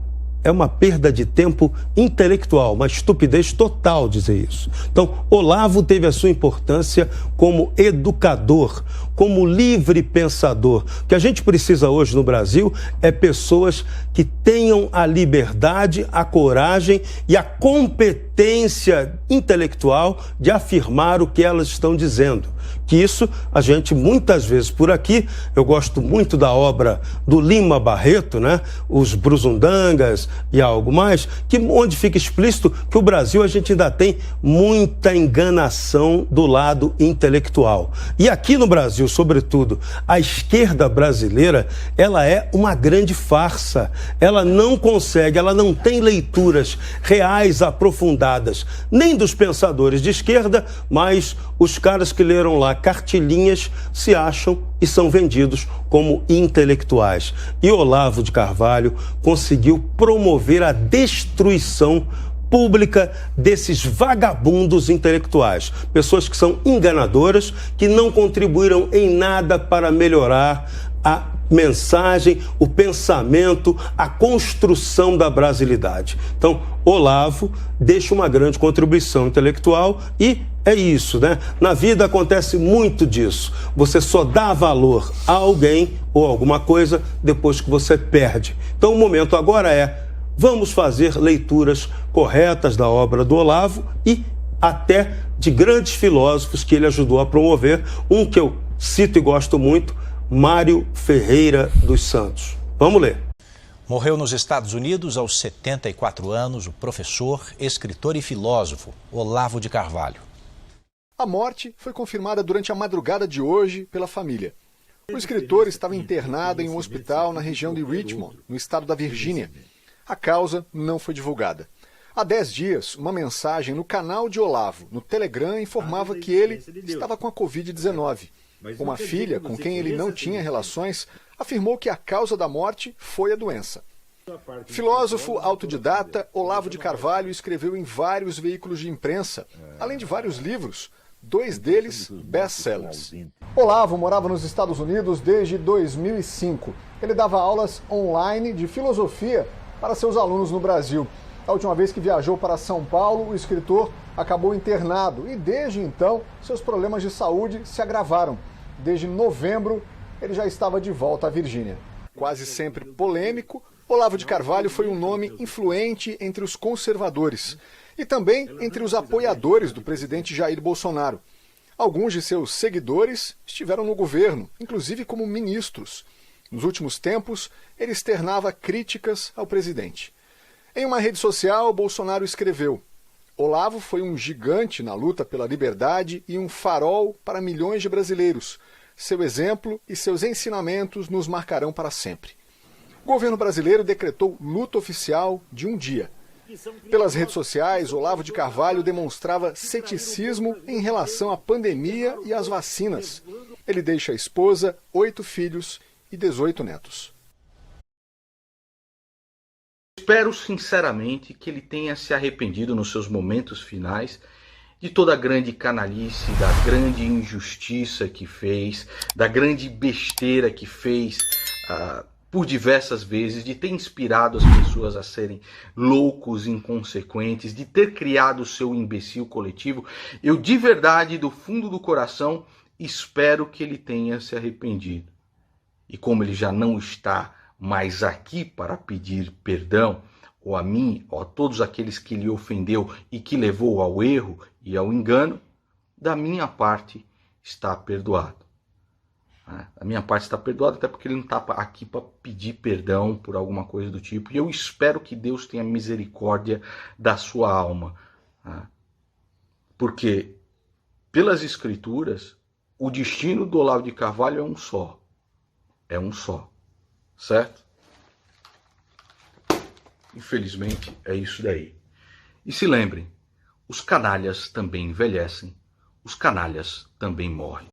é uma perda de tempo intelectual, uma estupidez total dizer isso. Então, Olavo teve a sua importância como educador, como livre pensador. O que a gente precisa hoje no Brasil é pessoas que tenham a liberdade, a coragem e a competência intelectual de afirmar o que elas estão dizendo. Que isso a gente muitas vezes por aqui, eu gosto muito da obra do Lima Barreto, né? Os Brusundangas e algo mais, onde fica explícito que o Brasil a gente ainda tem muita enganação do lado intelectual. E aqui no Brasil, sobretudo, a esquerda brasileira, ela é uma grande farsa. Ela não consegue, ela não tem leituras reais, aprofundadas, nem dos pensadores de esquerda, mas os caras que leram lá cartilhinhas se acham e são vendidos como intelectuais. E Olavo de Carvalho conseguiu promover a destruição pública desses vagabundos intelectuais, pessoas que são enganadoras, que não contribuíram em nada para melhorar a mensagem, o pensamento, a construção da brasilidade. Então, Olavo deixa uma grande contribuição intelectual e é isso, né? Na vida acontece muito disso. Você só dá valor a alguém ou alguma coisa depois que você perde. Então, o momento agora é: vamos fazer leituras corretas da obra do Olavo e até de grandes filósofos que ele ajudou a promover. Um que eu cito e gosto muito, Mário Ferreira dos Santos. Vamos ler. Morreu nos Estados Unidos aos 74 anos o professor, escritor e filósofo Olavo de Carvalho. A morte foi confirmada durante a madrugada de hoje pela família. O escritor estava internado em um hospital na região de Richmond, no estado da Virgínia. A causa não foi divulgada. Há 10 dias, uma mensagem no canal de Olavo, no Telegram, informava que ele estava com a Covid-19. Uma filha, com quem ele não tinha relações, afirmou que a causa da morte foi a doença. Filósofo autodidata, Olavo de Carvalho escreveu em vários veículos de imprensa, além de vários livros, 2 deles best-sellers. Olavo morava nos Estados Unidos desde 2005. Ele dava aulas online de filosofia para seus alunos no Brasil. A última vez que viajou para São Paulo, o escritor acabou internado e desde então seus problemas de saúde se agravaram. Desde novembro, ele já estava de volta à Virgínia. Quase sempre polêmico, Olavo de Carvalho foi um nome influente entre os conservadores e também entre os apoiadores do presidente Jair Bolsonaro. Alguns de seus seguidores estiveram no governo, inclusive como ministros. Nos últimos tempos, ele externava críticas ao presidente. Em uma rede social, Bolsonaro escreveu: Olavo foi um gigante na luta pela liberdade e um farol para milhões de brasileiros. Seu exemplo e seus ensinamentos nos marcarão para sempre. O governo brasileiro decretou luto oficial de um dia. Pelas redes sociais, Olavo de Carvalho demonstrava ceticismo em relação à pandemia e às vacinas. Ele deixa a esposa, 8 filhos e 18 netos. Espero sinceramente que ele tenha se arrependido nos seus momentos finais de toda a grande canalice, da grande injustiça que fez, da grande besteira que fez por diversas vezes, de ter inspirado as pessoas a serem loucos, inconsequentes, de ter criado o seu imbecil coletivo. Eu de verdade, do fundo do coração, espero que ele tenha se arrependido. E como ele já não está mais aqui para pedir perdão, ou a mim, ou a todos aqueles que lhe ofendeu e que levou ao erro e ao engano, da minha parte está perdoado. A minha parte está perdoada, até porque ele não está aqui para pedir perdão por alguma coisa do tipo. E eu espero que Deus tenha misericórdia da sua alma. Porque, pelas Escrituras, o destino do Olavo de Carvalho é um só. É um só. Certo? Infelizmente, é isso daí. E se lembrem, os canalhas também envelhecem, os canalhas também morrem.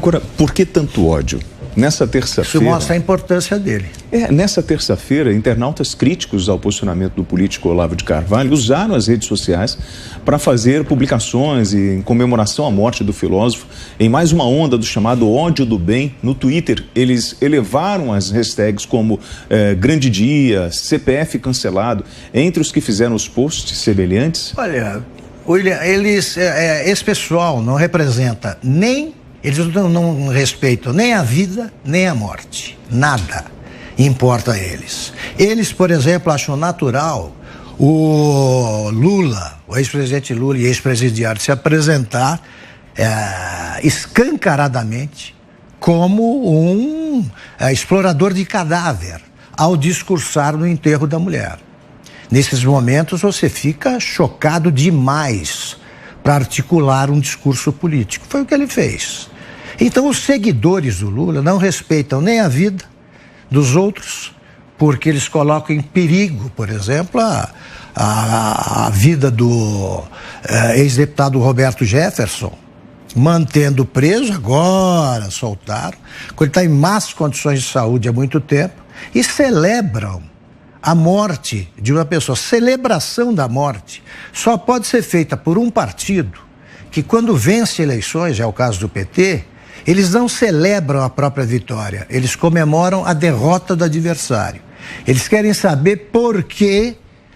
Agora, por que tanto ódio? Nessa terça-feira... Isso mostra a importância dele. Nessa terça-feira, internautas críticos ao posicionamento do político Olavo de Carvalho usaram as redes sociais para fazer publicações em comemoração à morte do filósofo, em mais uma onda do chamado ódio do bem. No Twitter, eles elevaram as hashtags como Grande Dia, CPF cancelado, entre os que fizeram os posts semelhantes. Olha, William, esse pessoal não representa nem... Eles não respeitam nem a vida, nem a morte. Nada importa a eles. Eles, por exemplo, acham natural o Lula, o ex-presidente Lula e ex-presidiário, se apresentar escancaradamente como um explorador de cadáver ao discursar no enterro da mulher. Nesses momentos você fica chocado demais para articular um discurso político. Foi o que ele fez. Então os seguidores do Lula não respeitam nem a vida dos outros, porque eles colocam em perigo, por exemplo, a vida do ex-deputado Roberto Jefferson, mantendo preso, agora soltaram, quando ele está em más condições de saúde há muito tempo, e celebram a morte de uma pessoa. Celebração da morte só pode ser feita por um partido que, quando vence eleições, é o caso do PT, eles não celebram a própria vitória, eles comemoram a derrota do adversário. Eles querem saber por que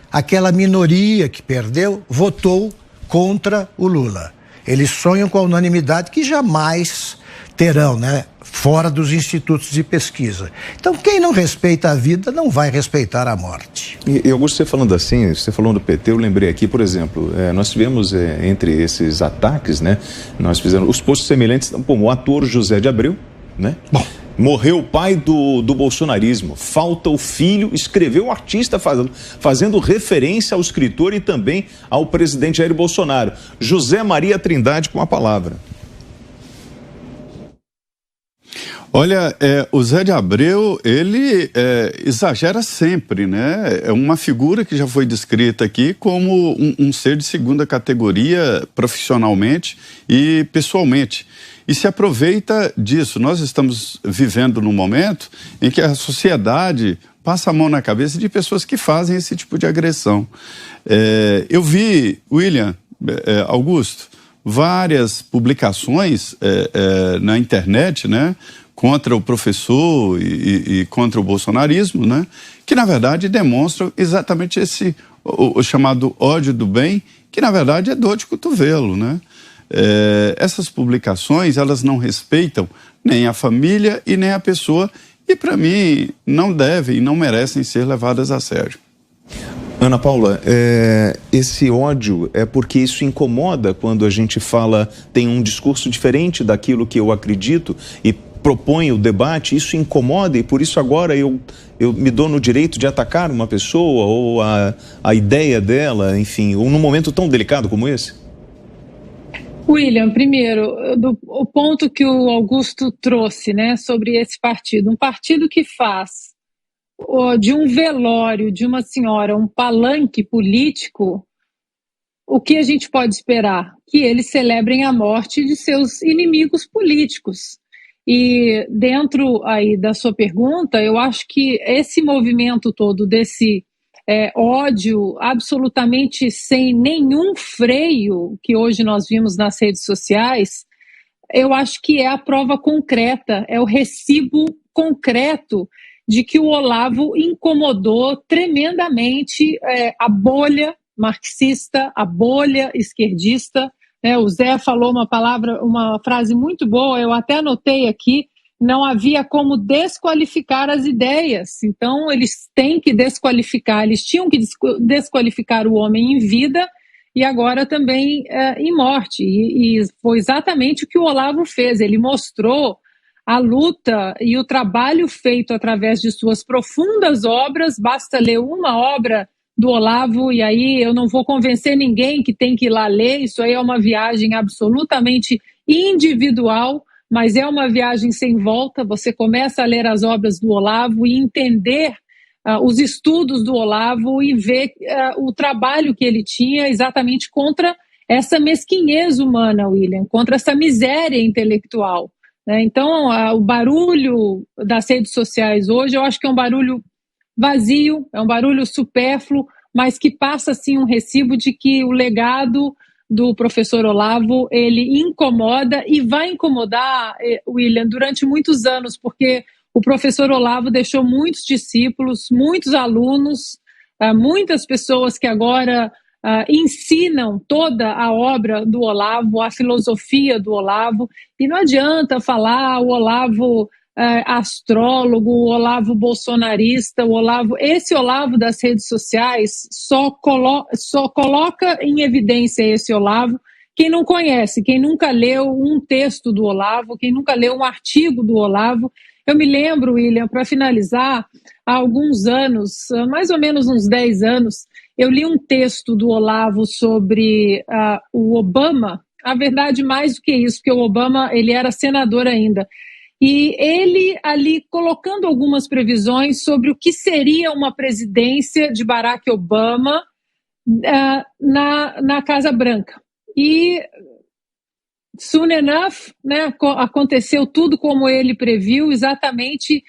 aquela minoria que perdeu votou contra o Lula. Eles sonham com a unanimidade que jamais terão, fora dos institutos de pesquisa. Então, quem não respeita a vida não vai respeitar a morte. E Augusto, você falando assim, você falando do PT, eu lembrei aqui, por exemplo, nós tivemos entre esses ataques, nós fizemos os posts semelhantes, o ator José de Abreu, Bom. Morreu o pai do bolsonarismo, falta o filho, escreveu o artista fazendo referência ao escritor e também ao presidente Jair Bolsonaro. José Maria Trindade com a palavra. Olha, o Zé de Abreu, ele exagera sempre, É uma figura que já foi descrita aqui como um ser de segunda categoria profissionalmente e pessoalmente. E se aproveita disso. Nós estamos vivendo num momento em que a sociedade passa a mão na cabeça de pessoas que fazem esse tipo de agressão. Eu vi, William, Augusto, várias publicações na internet, contra o professor e contra o bolsonarismo, que na verdade demonstram exatamente o chamado ódio do bem, que na verdade é dor de cotovelo, Essas publicações, elas não respeitam nem a família e nem a pessoa e, para mim, não devem e não merecem ser levadas a sério. Ana Paula, esse ódio é porque isso incomoda quando a gente tem um discurso diferente daquilo que eu acredito e propõe o debate, isso incomoda e por isso agora eu me dou no direito de atacar uma pessoa ou a ideia dela, enfim, ou num momento tão delicado como esse? William, primeiro, o ponto que o Augusto trouxe, sobre esse partido, um partido que faz de um velório de uma senhora um palanque político, o que a gente pode esperar? Que eles celebrem a morte de seus inimigos políticos. E dentro aí da sua pergunta, eu acho que esse movimento todo desse ódio absolutamente sem nenhum freio que hoje nós vimos nas redes sociais, eu acho que é a prova concreta, é o recibo concreto de que o Olavo incomodou tremendamente a bolha marxista, a bolha esquerdista. O Zé falou uma frase muito boa, eu até anotei aqui, não havia como desqualificar as ideias. Então, eles têm que desqualificar, eles tinham que desqualificar o homem em vida e agora também em morte. E foi exatamente o que o Olavo fez, ele mostrou a luta e o trabalho feito através de suas profundas obras. Basta ler uma obra do Olavo e aí eu não vou convencer ninguém que tem que ir lá ler, isso aí é uma viagem absolutamente individual, mas é uma viagem sem volta. Você começa a ler as obras do Olavo e entender os estudos do Olavo e ver o trabalho que ele tinha exatamente contra essa mesquinhez humana, William, contra essa miséria intelectual. né? Então, o barulho das redes sociais hoje, eu acho que é um barulho vazio, é um barulho supérfluo, mas que passa, sim, um recibo de que o legado do professor Olavo, ele incomoda e vai incomodar, William, durante muitos anos, porque o professor Olavo deixou muitos discípulos, muitos alunos, muitas pessoas que agora ensinam toda a obra do Olavo, a filosofia do Olavo, e não adianta falar o Olavo astrólogo, o Olavo bolsonarista, esse Olavo das redes sociais só coloca em evidência esse Olavo quem não conhece, quem nunca leu um texto do Olavo, quem nunca leu um artigo do Olavo. Eu me lembro, William, para finalizar, há alguns anos, mais ou menos uns 10 anos, eu li um texto do Olavo sobre o Obama, a verdade mais do que isso, porque o Obama ele era senador ainda, e ele ali colocando algumas previsões sobre o que seria uma presidência de Barack Obama na Casa Branca. E soon enough, né, aconteceu tudo como ele previu, exatamente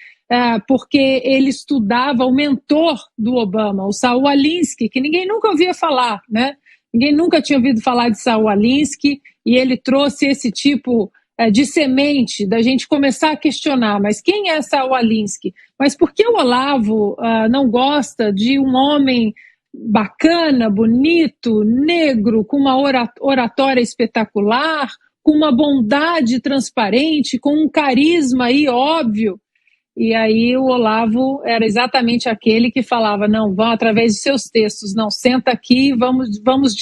porque ele estudava o mentor do Obama, o Saul Alinsky, que ninguém nunca ouvia falar, né? Ninguém nunca tinha ouvido falar de Saul Alinsky, e ele trouxe esse tipo de semente da gente começar a questionar, mas quem é Saul Alinsky? Mas por que o Olavo não gosta de um homem bacana, bonito, negro, com uma oratória espetacular, com uma bondade transparente, com um carisma aí óbvio? E aí o Olavo era exatamente aquele que falava, não, vão através de seus textos, não, senta aqui, vamos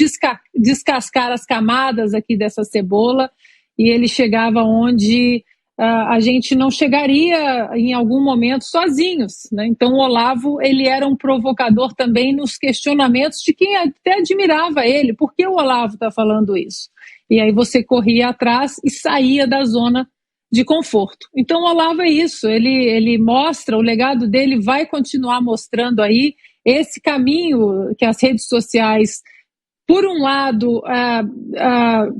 descascar as camadas aqui dessa cebola, e ele chegava onde a gente não chegaria em algum momento sozinhos, né? Então o Olavo, ele era um provocador também nos questionamentos de quem até admirava ele, por que o Olavo está falando isso? E aí você corria atrás e saía da zona de conforto. Então o Olavo é isso, ele mostra, o legado dele vai continuar mostrando aí esse caminho que as redes sociais, por um lado,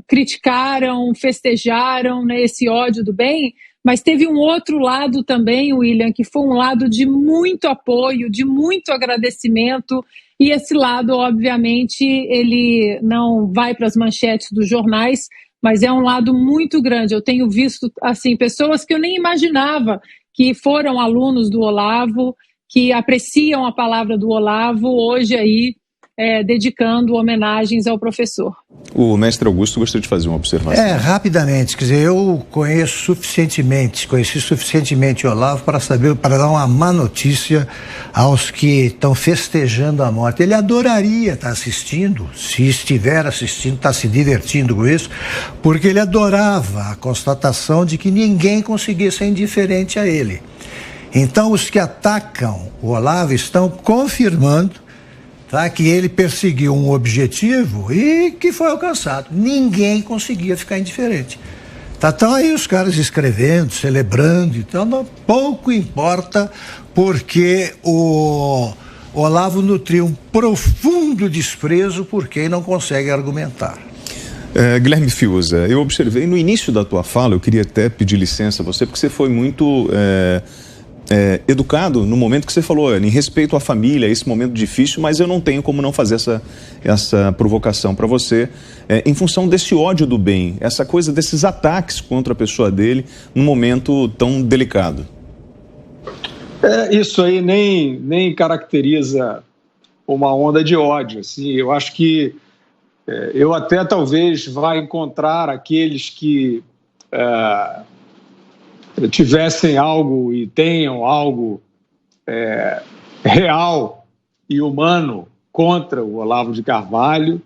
criticaram, festejaram, né, esse ódio do bem, mas teve um outro lado também, William, que foi um lado de muito apoio, de muito agradecimento, e esse lado, obviamente, ele não vai para as manchetes dos jornais, mas é um lado muito grande. Eu tenho visto, assim, pessoas que eu nem imaginava que foram alunos do Olavo, que apreciam a palavra do Olavo, hoje aí, dedicando homenagens ao professor. O mestre Augusto gostaria de fazer uma observação. Rapidamente, quer dizer, eu conheci suficientemente o Olavo para dar uma má notícia aos que estão festejando a morte. Ele adoraria estar assistindo, se estiver assistindo, está se divertindo com isso, porque ele adorava a constatação de que ninguém conseguia ser indiferente a ele. Então, os que atacam o Olavo estão confirmando que ele perseguiu um objetivo e que foi alcançado. Ninguém conseguia ficar indiferente. Estão aí os caras escrevendo, celebrando, então pouco importa, porque o Olavo nutria um profundo desprezo por quem não consegue argumentar. Guilherme Fiuza, eu observei no início da tua fala, eu queria até pedir licença a você, porque você foi muito educado no momento que você falou, em respeito à família, esse momento difícil, mas eu não tenho como não fazer essa provocação para você, em função desse ódio do bem, essa coisa desses ataques contra a pessoa dele num momento tão delicado. Isso aí nem caracteriza uma onda de ódio, assim. Eu acho que eu até talvez vá encontrar aqueles que tivessem algo e tenham algo real e humano contra o Olavo de Carvalho,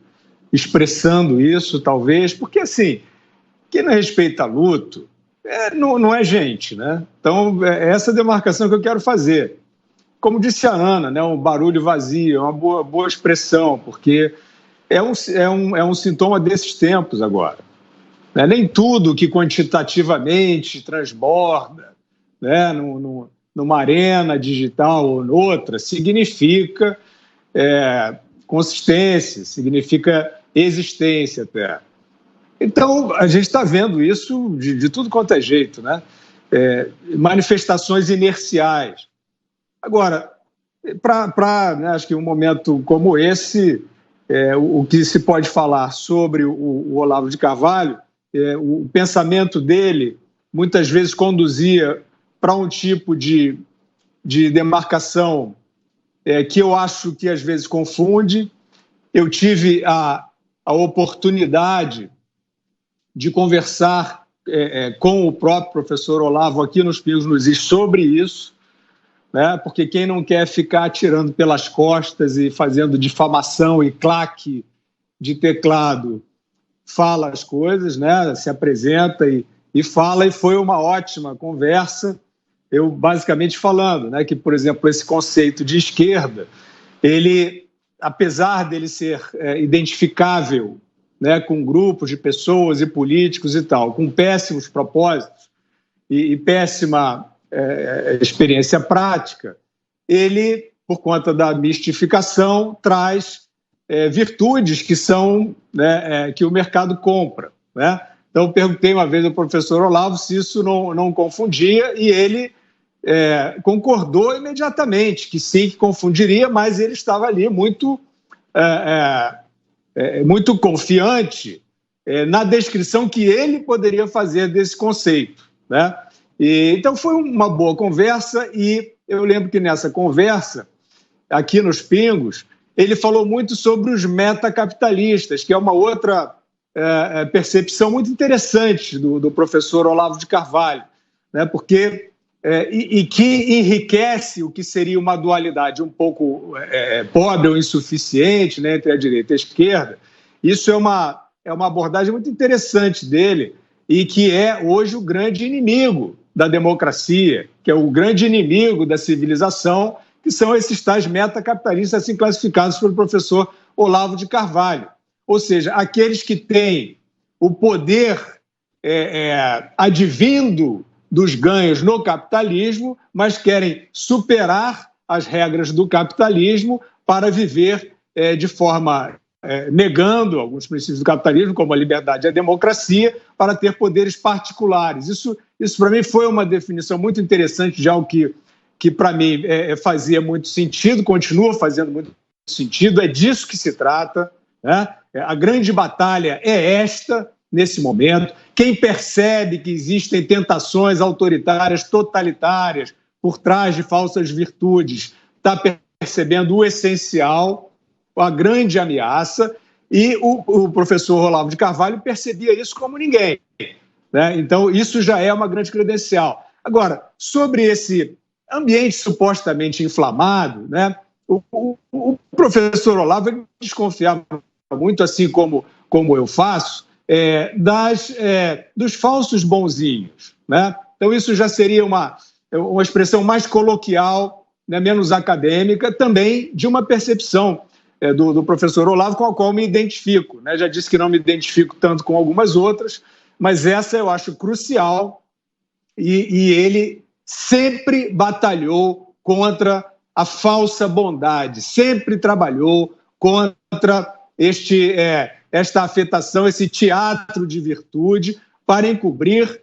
expressando isso, talvez, porque, assim, quem não respeita luto não é gente, né? Então, é essa demarcação que eu quero fazer. Como disse a Ana, né, um barulho vazio, é uma boa expressão, porque é um sintoma desses tempos agora. Nem tudo que quantitativamente transborda, né, numa arena digital ou noutra significa consistência, significa existência até. Então, a gente está vendo isso de tudo quanto é jeito, né? Manifestações inerciais. Agora, né, acho que um momento como esse, o que se pode falar sobre o Olavo de Carvalho, o pensamento dele muitas vezes conduzia para um tipo de demarcação que eu acho que às vezes confunde. Eu tive a oportunidade de conversar com o próprio professor Olavo aqui nos Pingos nos Is sobre isso, né? Porque quem não quer ficar atirando pelas costas e fazendo difamação e claque de teclado fala as coisas, né? Se apresenta e fala, e foi uma ótima conversa. Eu basicamente falando, né, que, por exemplo, esse conceito de esquerda, ele, apesar dele ser identificável, né, com grupos de pessoas e políticos e tal, com péssimos propósitos e péssima experiência prática, ele, por conta da mistificação, traz virtudes que são, né, que o mercado compra, né? Então, eu perguntei uma vez ao professor Olavo se isso não confundia, e ele concordou imediatamente que sim, que confundiria, mas ele estava ali muito confiante na descrição que ele poderia fazer desse conceito, né? Então, foi uma boa conversa, e eu lembro que nessa conversa, aqui nos Pingos, ele falou muito sobre os metacapitalistas, que é uma outra percepção muito interessante do professor Olavo de Carvalho, né? Porque e que enriquece o que seria uma dualidade um pouco pobre ou insuficiente, né, entre a direita e a esquerda. Isso é uma abordagem muito interessante dele, e que é hoje o grande inimigo da democracia, que é o grande inimigo da civilização, que são esses tais metacapitalistas assim classificados pelo professor Olavo de Carvalho. Ou seja, aqueles que têm o poder advindo dos ganhos no capitalismo, mas querem superar as regras do capitalismo para viver de forma negando alguns princípios do capitalismo, como a liberdade e a democracia, para ter poderes particulares. Isso para mim foi uma definição muito interessante de algo que para mim fazia muito sentido, continua fazendo muito sentido, é disso que se trata, né? A grande batalha é esta, nesse momento. Quem percebe que existem tentações autoritárias, totalitárias, por trás de falsas virtudes, está percebendo o essencial, a grande ameaça, e o professor Olavo de Carvalho percebia isso como ninguém, né? Então, isso já é uma grande credencial. Agora, sobre esse ambiente supostamente inflamado, né, o professor Olavo desconfiava muito, assim como eu faço, dos falsos bonzinhos, né? Então, isso já seria uma expressão mais coloquial, né, menos acadêmica, também de uma percepção do professor Olavo, com a qual me identifico, né? Já disse que não me identifico tanto com algumas outras, mas essa eu acho crucial, e ele sempre batalhou contra a falsa bondade, sempre trabalhou contra esta afetação, esse teatro de virtude para encobrir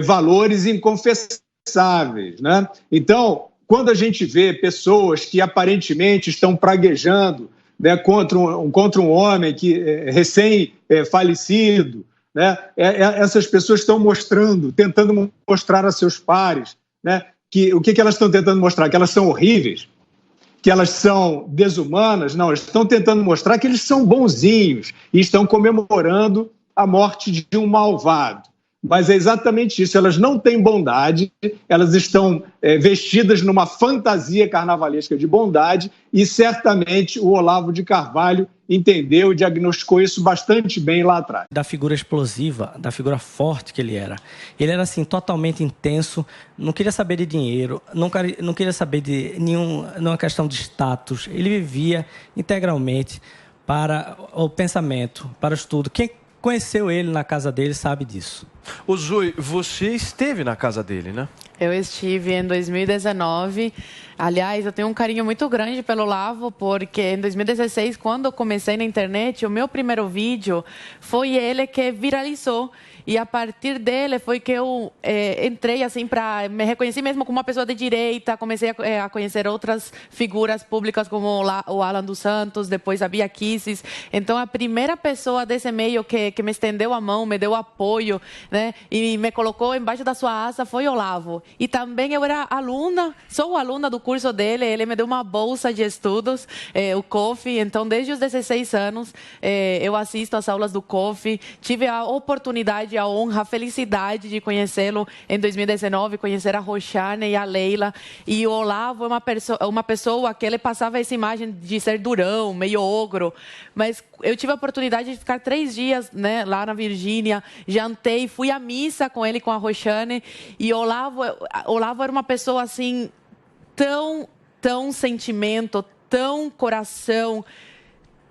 valores inconfessáveis, né? Então, quando a gente vê pessoas que aparentemente estão praguejando, né, contra um homem recém-falecido, né, essas pessoas estão tentando mostrar a seus pares, né, o que elas estão tentando mostrar? Que elas são horríveis, que elas são desumanas? Não, eles estão tentando mostrar que eles são bonzinhos e estão comemorando a morte de um malvado. Mas é exatamente isso, elas não têm bondade, elas estão vestidas numa fantasia carnavalesca de bondade, e certamente o Olavo de Carvalho entendeu e diagnosticou isso bastante bem lá atrás. Da figura explosiva, da figura forte que ele era. Ele era assim, totalmente intenso, não queria saber de dinheiro, não queria saber de nenhuma questão de status. Ele vivia integralmente para o pensamento, para o estudo. conheceu ele na casa dele sabe disso. Ô Zoe, você esteve na casa dele, né? Eu estive em 2019. Aliás, eu tenho um carinho muito grande pelo Olavo, porque em 2016, quando eu comecei na internet, o meu primeiro vídeo foi ele que viralizou. E a partir dele foi que eu entrei assim para me reconhecer mesmo como uma pessoa de direita, comecei a conhecer outras figuras públicas como o Alan dos Santos, depois a Bia Kicis. Então a primeira pessoa desse meio que me estendeu a mão, me deu apoio, né, e me colocou embaixo da sua asa foi o Olavo. E também eu era aluna, sou aluna do curso dele, ele me deu uma bolsa de estudos, o COF, então desde os 16 anos eu assisto às aulas do COF, tive a oportunidade, a honra, a felicidade de conhecê-lo em 2019, conhecer a Roxane e a Leila. E o Olavo é uma pessoa que ele passava essa imagem de ser durão, meio ogro, mas eu tive a oportunidade de ficar 3 dias, né, lá na Virgínia, jantei, fui à missa com ele, com a Roxane, e o Olavo era uma pessoa assim, tão sentimento, tão coração,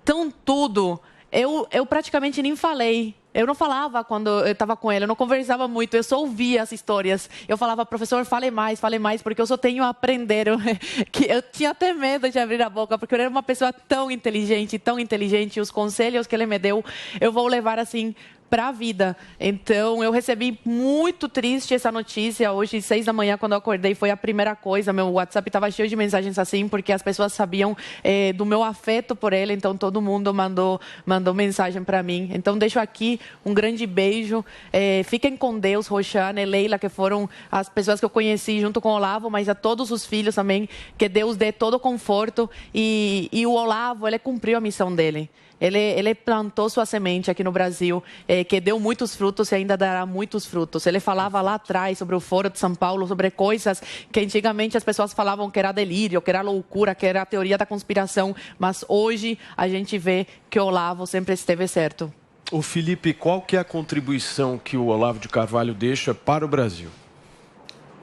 tão tudo. Eu praticamente nem falei. Eu não falava quando eu estava com ele, eu não conversava muito, eu só ouvia as histórias. Eu falava, professor, fale mais, porque eu só tenho a aprender. Eu tinha até medo de abrir a boca, porque ele era uma pessoa tão inteligente, os conselhos que ele me deu, eu vou levar assim para a vida. Então, eu recebi muito triste essa notícia. Hoje, 6 da manhã, quando eu acordei, foi a primeira coisa. Meu WhatsApp estava cheio de mensagens assim, porque as pessoas sabiam do meu afeto por ele. Então, todo mundo mandou mensagem para mim. Então, deixo aqui um grande beijo. Fiquem com Deus, Roxane, Leila, que foram as pessoas que eu conheci junto com o Olavo, mas a todos os filhos também, que Deus dê todo o conforto. E o Olavo, ele cumpriu a missão dele. Ele plantou sua semente aqui no Brasil, que deu muitos frutos e ainda dará muitos frutos. Ele falava lá atrás sobre o Foro de São Paulo, sobre coisas que antigamente as pessoas falavam que era delírio, que era loucura, que era a teoria da conspiração. Mas hoje a gente vê que o Olavo sempre esteve certo. Ô Felipe, qual que é a contribuição que o Olavo de Carvalho deixa para o Brasil?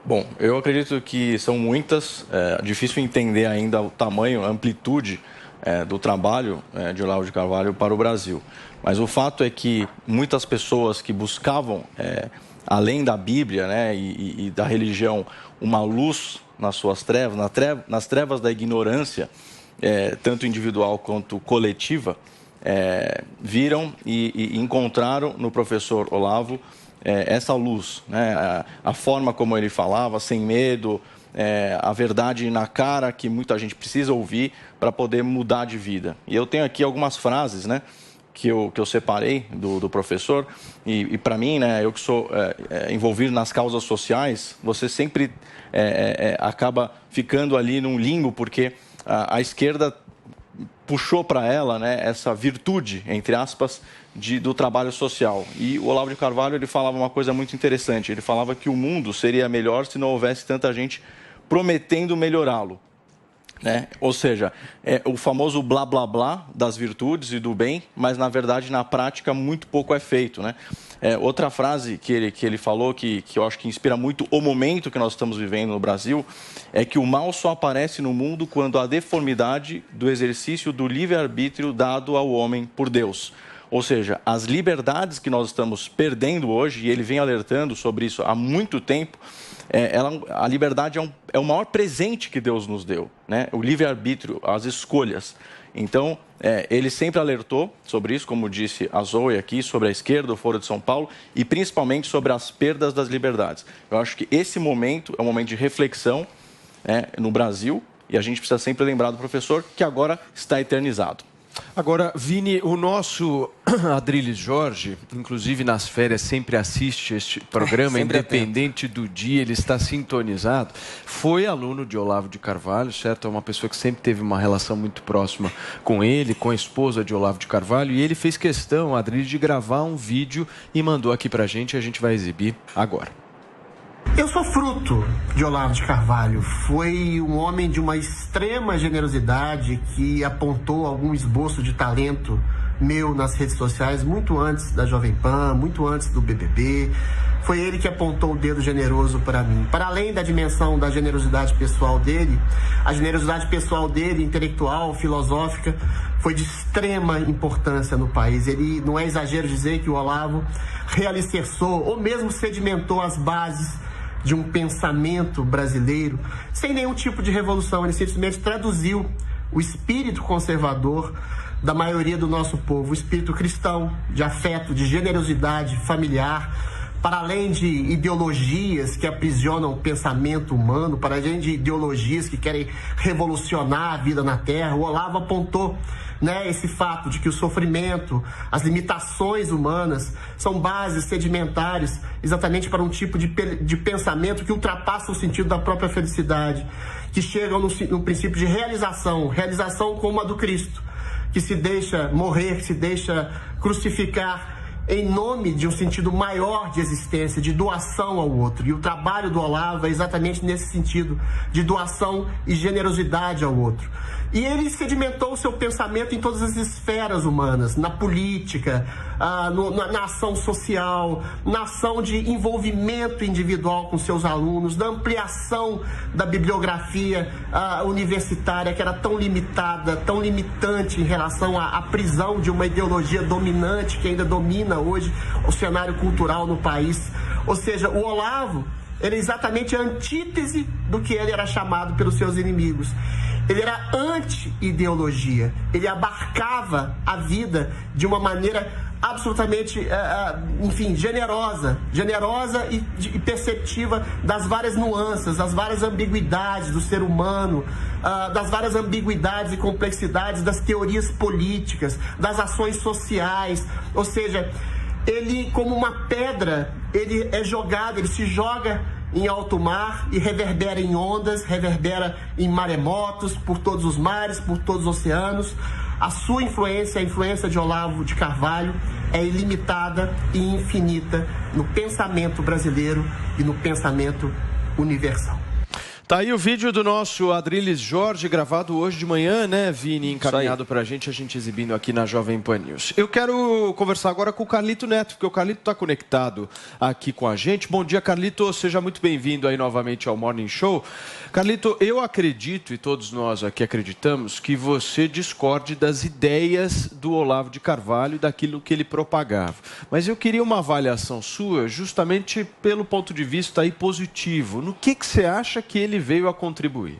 Bom, eu acredito que são muitas. É difícil entender ainda o tamanho, a amplitude do trabalho de Olavo de Carvalho para o Brasil. Mas o fato é que muitas pessoas que buscavam, além da Bíblia, né, e da religião, uma luz nas suas trevas, nas trevas da ignorância, tanto individual quanto coletiva, viram e encontraram no professor Olavo essa luz, né, a forma como ele falava, sem medo, a verdade na cara que muita gente precisa ouvir para poder mudar de vida. E eu tenho aqui algumas frases, né, que eu separei do professor, e para mim, né, eu que sou envolvido nas causas sociais, você sempre acaba ficando ali num limbo, porque a esquerda puxou para ela, né, essa virtude, entre aspas, do trabalho social. E o Olavo de Carvalho, ele falava uma coisa muito interessante, ele falava que o mundo seria melhor se não houvesse tanta gente prometendo melhorá-lo, né? Ou seja, o famoso blá blá blá das virtudes e do bem, mas na verdade na prática muito pouco é feito, né? Outra frase que ele falou que eu acho que inspira muito o momento que nós estamos vivendo no Brasil é que o mal só aparece no mundo quando há deformidade do exercício do livre-arbítrio dado ao homem por Deus. Ou seja, as liberdades que nós estamos perdendo hoje, e ele vem alertando sobre isso há muito tempo, a liberdade é o maior presente que Deus nos deu, né? O livre-arbítrio, as escolhas. Então, ele sempre alertou sobre isso, como disse a Zoe aqui, sobre a esquerda, o Foro de São Paulo, e principalmente sobre as perdas das liberdades. Eu acho que esse momento é um momento de reflexão, né, no Brasil, e a gente precisa sempre lembrar do professor que agora está eternizado. Agora, Vini, o nosso Adriles Jorge, inclusive nas férias, sempre assiste este programa, independente do dia, ele está sintonizado. Foi aluno de Olavo de Carvalho, certo? É uma pessoa que sempre teve uma relação muito próxima com ele, com a esposa de Olavo de Carvalho, e ele fez questão, Adriles, de gravar um vídeo e mandou aqui pra gente, e a gente vai exibir agora. Eu sou fruto de Olavo de Carvalho. Foi um homem de uma extrema generosidade que apontou algum esboço de talento meu nas redes sociais, muito antes da Jovem Pan, muito antes do BBB. Foi ele que apontou o dedo generoso para mim. Para além da dimensão da generosidade pessoal dele, a generosidade pessoal dele, intelectual, filosófica, foi de extrema importância no país. Ele, não é exagero dizer que o Olavo realicerçou ou mesmo sedimentou as bases de um pensamento brasileiro sem nenhum tipo de revolução. Ele simplesmente traduziu o espírito conservador da maioria do nosso povo, o espírito cristão, de afeto, de generosidade familiar, para além de ideologias que aprisionam o pensamento humano, para além de ideologias que querem revolucionar a vida na Terra. O Olavo apontou, né, esse fato de que o sofrimento, as limitações humanas são bases sedimentares exatamente para um tipo de pensamento que ultrapassa o sentido da própria felicidade, que chegam no princípio de realização como a do Cristo, que se deixa morrer, que se deixa crucificar em nome de um sentido maior de existência, de doação ao outro. E o trabalho do Olavo é exatamente nesse sentido, de doação e generosidade ao outro. E ele sedimentou o seu pensamento em todas as esferas humanas, na política, na ação social, na ação de envolvimento individual com seus alunos, na ampliação da bibliografia universitária, que era tão limitada, tão limitante em relação à prisão de uma ideologia dominante que ainda domina hoje o cenário cultural no país. Ou seja, o Olavo, ele é exatamente a antítese do que ele era chamado pelos seus inimigos. Ele era anti-ideologia, ele abarcava a vida de uma maneira absolutamente, generosa e perceptiva das várias nuances, das várias ambiguidades do ser humano, das várias ambiguidades e complexidades das teorias políticas, das ações sociais. Ou seja, ele, como uma pedra, ele é jogado, ele se joga em alto mar e reverbera em ondas, reverbera em maremotos, por todos os mares, por todos os oceanos. A sua influência, a influência de Olavo de Carvalho, é ilimitada e infinita no pensamento brasileiro e no pensamento universal. Tá aí o vídeo do nosso Adriles Jorge, gravado hoje de manhã, né, Vini? Encaminhado pra gente, a gente exibindo aqui na Jovem Pan News. Eu quero conversar agora com o Carlito Neto, porque o Carlito tá conectado aqui com a gente. Bom dia, Carlito. Seja muito bem-vindo aí novamente ao Morning Show. Carlito, eu acredito, e todos nós aqui acreditamos, que você discorde das ideias do Olavo de Carvalho e daquilo que ele propagava. Mas eu queria uma avaliação sua, justamente pelo ponto de vista aí positivo. No que você acha que ele veio a contribuir?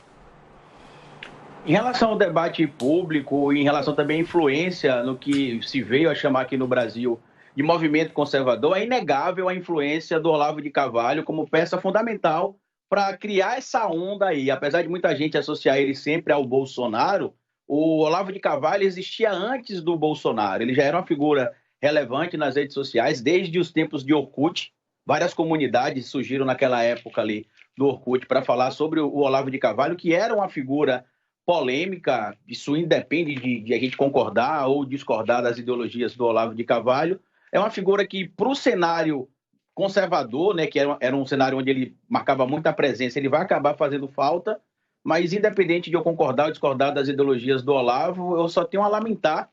Em relação ao debate público, em relação também à influência no que se veio a chamar aqui no Brasil de movimento conservador, é inegável a influência do Olavo de Carvalho como peça fundamental para criar essa onda aí. Apesar de muita gente associar ele sempre ao Bolsonaro, o Olavo de Carvalho existia antes do Bolsonaro. Ele já era uma figura relevante nas redes sociais desde os tempos de Orkut. Várias comunidades surgiram naquela época ali do Orkut para falar sobre o Olavo de Carvalho, que era uma figura polêmica. Isso independe de a gente concordar ou discordar das ideologias do Olavo de Carvalho. É uma figura que, para o cenário conservador, né, que era um cenário onde ele marcava muita presença, ele vai acabar fazendo falta, mas independente de eu concordar ou discordar das ideologias do Olavo, eu só tenho a lamentar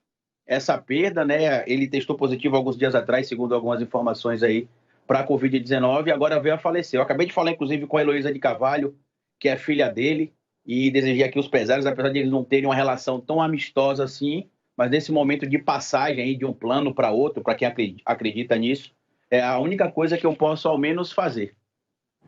essa perda, né? Ele testou positivo alguns dias atrás, segundo algumas informações aí, para a Covid-19, e agora veio a falecer. Eu acabei de falar, inclusive, com a Heloísa de Carvalho, que é filha dele, e desejei aqui os pesares, apesar de eles não terem uma relação tão amistosa assim, mas nesse momento de passagem aí de um plano para outro, para quem acredita nisso, é a única coisa que eu posso, ao menos, fazer.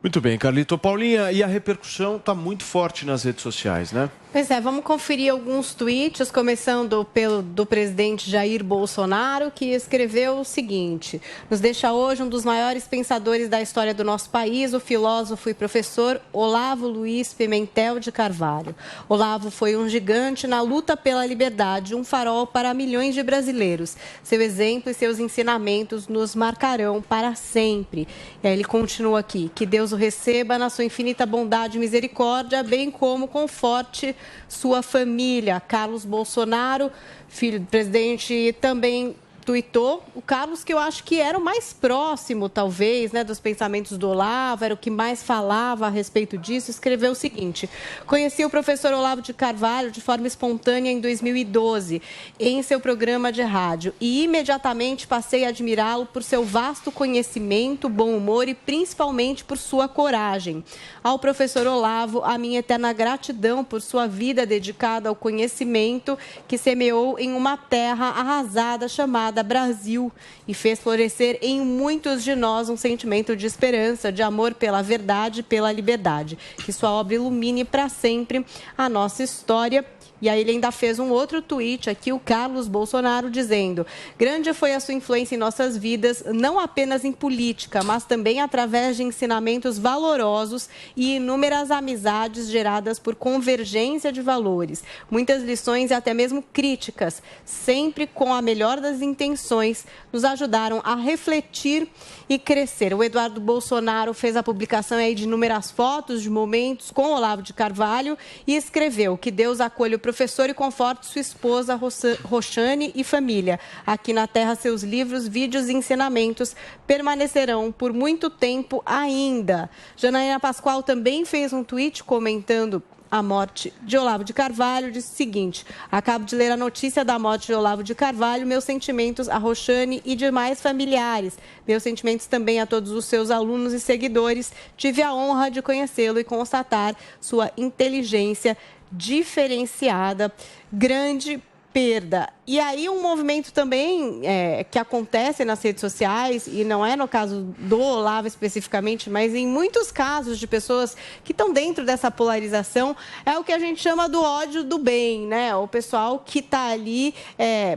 Muito bem, Carlito. Paulinha, e a repercussão está muito forte nas redes sociais, né? Pois é, vamos conferir alguns tweets, começando do presidente Jair Bolsonaro, que escreveu o seguinte: nos deixa hoje um dos maiores pensadores da história do nosso país, o filósofo e professor Olavo Luiz Pimentel de Carvalho. Olavo foi um gigante na luta pela liberdade, um farol para milhões de brasileiros. Seu exemplo e seus ensinamentos nos marcarão para sempre. E aí ele continua aqui: que Deus o receba na sua infinita bondade e misericórdia, bem como conforte sua família. Carlos Bolsonaro, filho do presidente, também tuitou, o Carlos, que eu acho que era o mais próximo, talvez, né, dos pensamentos do Olavo, era o que mais falava a respeito disso, escreveu o seguinte: conheci o professor Olavo de Carvalho de forma espontânea em 2012, em seu programa de rádio, e imediatamente passei a admirá-lo por seu vasto conhecimento, bom humor e principalmente por sua coragem. Ao professor Olavo, a minha eterna gratidão por sua vida dedicada ao conhecimento que semeou em uma terra arrasada chamada Brasil e fez florescer em muitos de nós um sentimento de esperança, de amor pela verdade e pela liberdade. Que sua obra ilumine para sempre a nossa história. E aí ele ainda fez um outro tweet aqui, o Carlos Bolsonaro, dizendo: grande foi a sua influência em nossas vidas, não apenas em política, mas também através de ensinamentos valorosos e inúmeras amizades geradas por convergência de valores. Muitas lições e até mesmo críticas, sempre com a melhor das intenções, nos ajudaram a refletir e crescer. O Eduardo Bolsonaro fez a publicação aí de inúmeras fotos de momentos com Olavo de Carvalho e escreveu: que Deus acolha o professor e conforte sua esposa Roxane e família. Aqui na Terra, seus livros, vídeos e ensinamentos permanecerão por muito tempo ainda. Janaína Pascoal também fez um tweet comentando a morte de Olavo de Carvalho, disse o seguinte: acabo de ler a notícia da morte de Olavo de Carvalho, meus sentimentos a Roxane e demais familiares, meus sentimentos também a todos os seus alunos e seguidores, tive a honra de conhecê-lo e constatar sua inteligência diferenciada, grande perda. E aí um movimento também que acontece nas redes sociais, e não é no caso do Olavo especificamente, mas em muitos casos de pessoas que estão dentro dessa polarização, é o que a gente chama do ódio do bem, né? O pessoal que está ali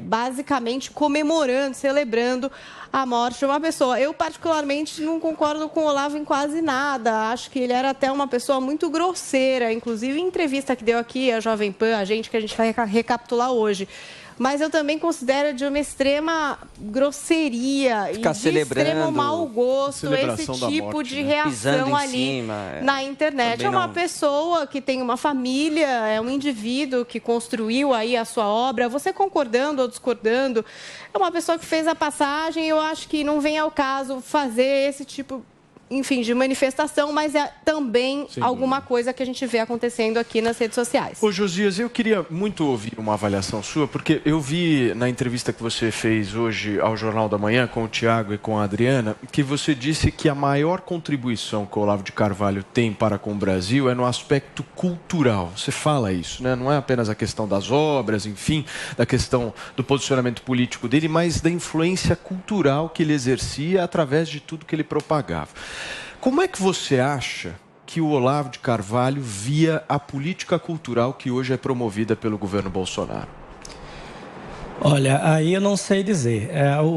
basicamente comemorando, celebrando a morte de uma pessoa. Eu, particularmente, não concordo com o Olavo em quase nada. Acho que ele era até uma pessoa muito grosseira, inclusive em entrevista que deu aqui a Jovem Pan, a gente vai recapitular hoje. Mas eu também considero de uma extrema grosseria e de extremo mau gosto esse tipo de reação ali na internet. É uma pessoa que tem uma família, é um indivíduo que construiu aí a sua obra, você concordando ou discordando, é uma pessoa que fez a passagem. Eu acho que não vem ao caso fazer esse tipo, enfim, de manifestação, mas é também alguma coisa que a gente vê acontecendo aqui nas redes sociais. Ô, Josias, eu queria muito ouvir uma avaliação sua, porque eu vi na entrevista que você fez hoje ao Jornal da Manhã com o Tiago e com a Adriana, que você disse que a maior contribuição que o Olavo de Carvalho tem para com o Brasil é no aspecto cultural. Você fala isso, né? Não é apenas a questão das obras, enfim, da questão do posicionamento político dele, mas da influência cultural que ele exercia através de tudo que ele propagava. Como é que você acha que o Olavo de Carvalho via a política cultural que hoje é promovida pelo governo Bolsonaro? Olha, aí eu não sei dizer.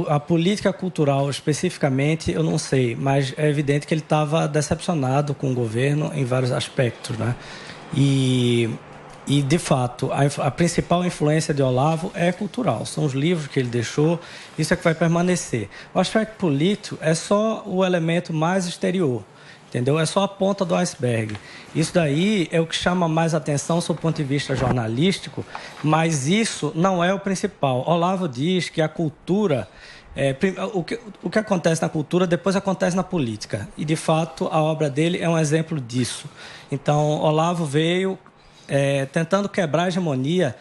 A política cultural especificamente eu não sei, mas é evidente que ele estava decepcionado com o governo em vários aspectos, né? E de fato, a principal influência de Olavo é cultural. São os livros que ele deixou, isso é que vai permanecer. O aspecto político é só o elemento mais exterior, entendeu? É só a ponta do iceberg. Isso daí é o que chama mais atenção sob o ponto de vista jornalístico, mas isso não é o principal. Olavo diz que a cultura... o que acontece na cultura depois acontece na política. E, de fato, a obra dele é um exemplo disso. Então, Olavo veio... tentando quebrar a hegemonia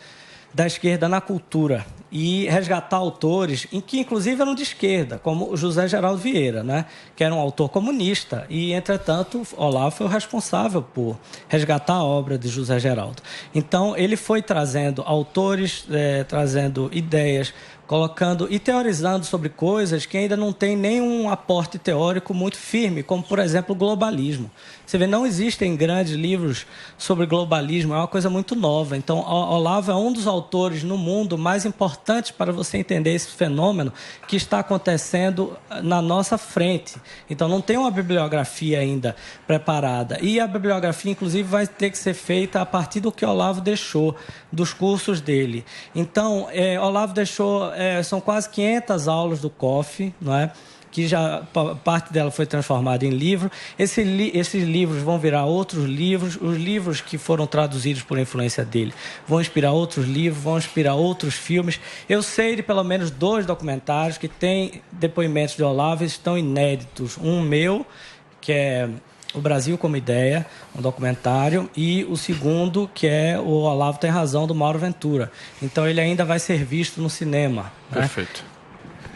da esquerda na cultura e resgatar autores em que, inclusive, eram de esquerda, como o José Geraldo Vieira, né? Que era um autor comunista e, entretanto, Olavo foi o responsável por resgatar a obra de José Geraldo. Então, ele foi trazendo autores, trazendo ideias, colocando e teorizando sobre coisas que ainda não tem nenhum aporte teórico muito firme, como, por exemplo, o globalismo. Você vê, não existem grandes livros sobre globalismo, é uma coisa muito nova. Então, Olavo é um dos autores no mundo mais importantes para você entender esse fenômeno que está acontecendo na nossa frente. Então, não tem uma bibliografia ainda preparada. E a bibliografia, inclusive, vai ter que ser feita a partir do que Olavo deixou, dos cursos dele. Então, Olavo deixou... são quase 500 aulas do COF, não é? que já parte dela foi transformada em livro. Esses livros vão virar outros livros. Os livros que foram traduzidos por influência dele vão inspirar outros livros, vão inspirar outros filmes. Eu sei de pelo menos 2 documentários que têm depoimentos de Olavo e estão inéditos. Um meu, que é O Brasil como Ideia, um documentário, e o segundo, que é O Olavo Tem Razão, do Mauro Ventura. Então ele ainda vai ser visto no cinema. Né? Perfeito.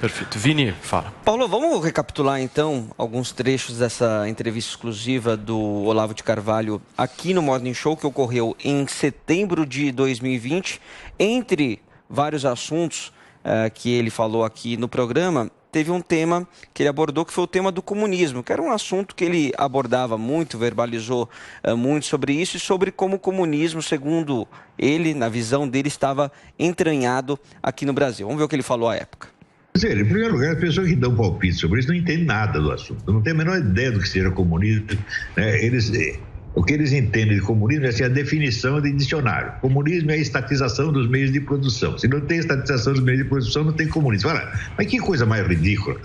Perfeito. Vini, fala. Paulo, vamos recapitular então alguns trechos dessa entrevista exclusiva do Olavo de Carvalho aqui no Morning Show, que ocorreu em setembro de 2020. Entre vários assuntos que ele falou aqui no programa, teve um tema que ele abordou, que foi o tema do comunismo, que era um assunto que ele abordava muito, verbalizou muito sobre isso e sobre como o comunismo, segundo ele, na visão dele, estava entranhado aqui no Brasil. Vamos ver o que ele falou à época. Em primeiro lugar, as pessoas que dão palpite sobre isso não entendem nada do assunto, não têm a menor ideia do que seja comunismo. Né? O que eles entendem de comunismo é assim, a definição de dicionário. Comunismo é a estatização dos meios de produção. Se não tem estatização dos meios de produção, não tem comunismo. Olha, mas que coisa mais ridícula.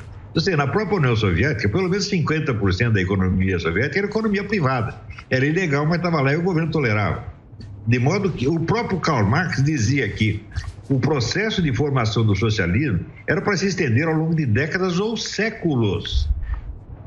Na própria União Soviética, pelo menos 50% da economia soviética era economia privada. Era ilegal, mas estava lá e o governo tolerava. De modo que o próprio Karl Marx dizia que o processo de formação do socialismo era para se estender ao longo de décadas ou séculos.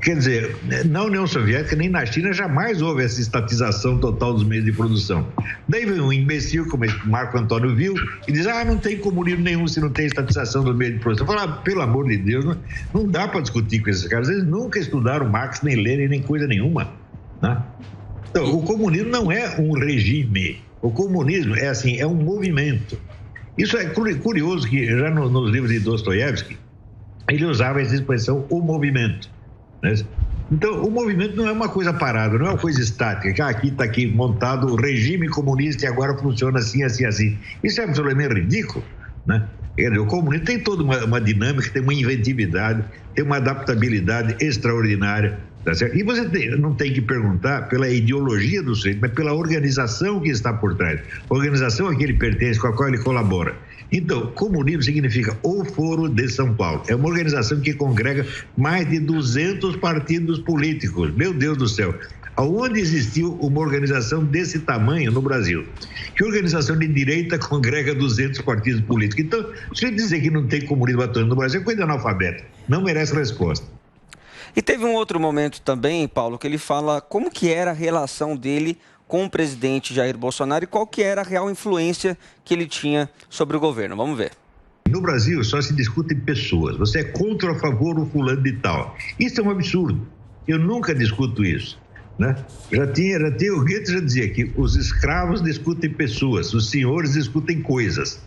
Quer dizer, na União Soviética nem na China jamais houve essa estatização total dos meios de produção. Daí vem um imbecil como Marco Antônio viu e diz, não tem comunismo nenhum se não tem estatização dos meios de produção. Fala, pelo amor de Deus, não dá para discutir com esses caras. Eles nunca estudaram Marx, nem Lenin, nem coisa nenhuma. Né? Então, o comunismo não é um regime. O comunismo é assim, é um movimento. Isso é curioso que já nos livros de Dostoiévski, ele usava essa expressão, o movimento. Né? Então, o movimento não é uma coisa parada, não é uma coisa estática, que aqui está aqui montado o regime comunista e agora funciona assim, assim, assim. Isso é absolutamente ridículo. Né? Quer dizer, o comunismo tem toda uma dinâmica, tem uma inventividade, tem uma adaptabilidade extraordinária. Tá certo? E você não tem que perguntar pela ideologia do sujeito, mas pela organização que está por trás. A organização a que ele pertence, com a qual ele colabora. Então, comunismo significa o Foro de São Paulo. É uma organização que congrega mais de 200 partidos políticos. Meu Deus do céu. Aonde existiu uma organização desse tamanho no Brasil? Que organização de direita congrega 200 partidos políticos? Então, se ele dizer que não tem comunismo atuando no Brasil, é coisa analfabeta. Não merece resposta. E teve um outro momento também, Paulo, que ele fala como que era a relação dele com o presidente Jair Bolsonaro e qual que era a real influência que ele tinha sobre o governo. Vamos ver. No Brasil só se discute pessoas. Você é contra ou a favor do fulano de tal. Isso é um absurdo. Eu nunca discuto isso. Né? O Goethe já dizia que os escravos discutem pessoas, os senhores discutem coisas.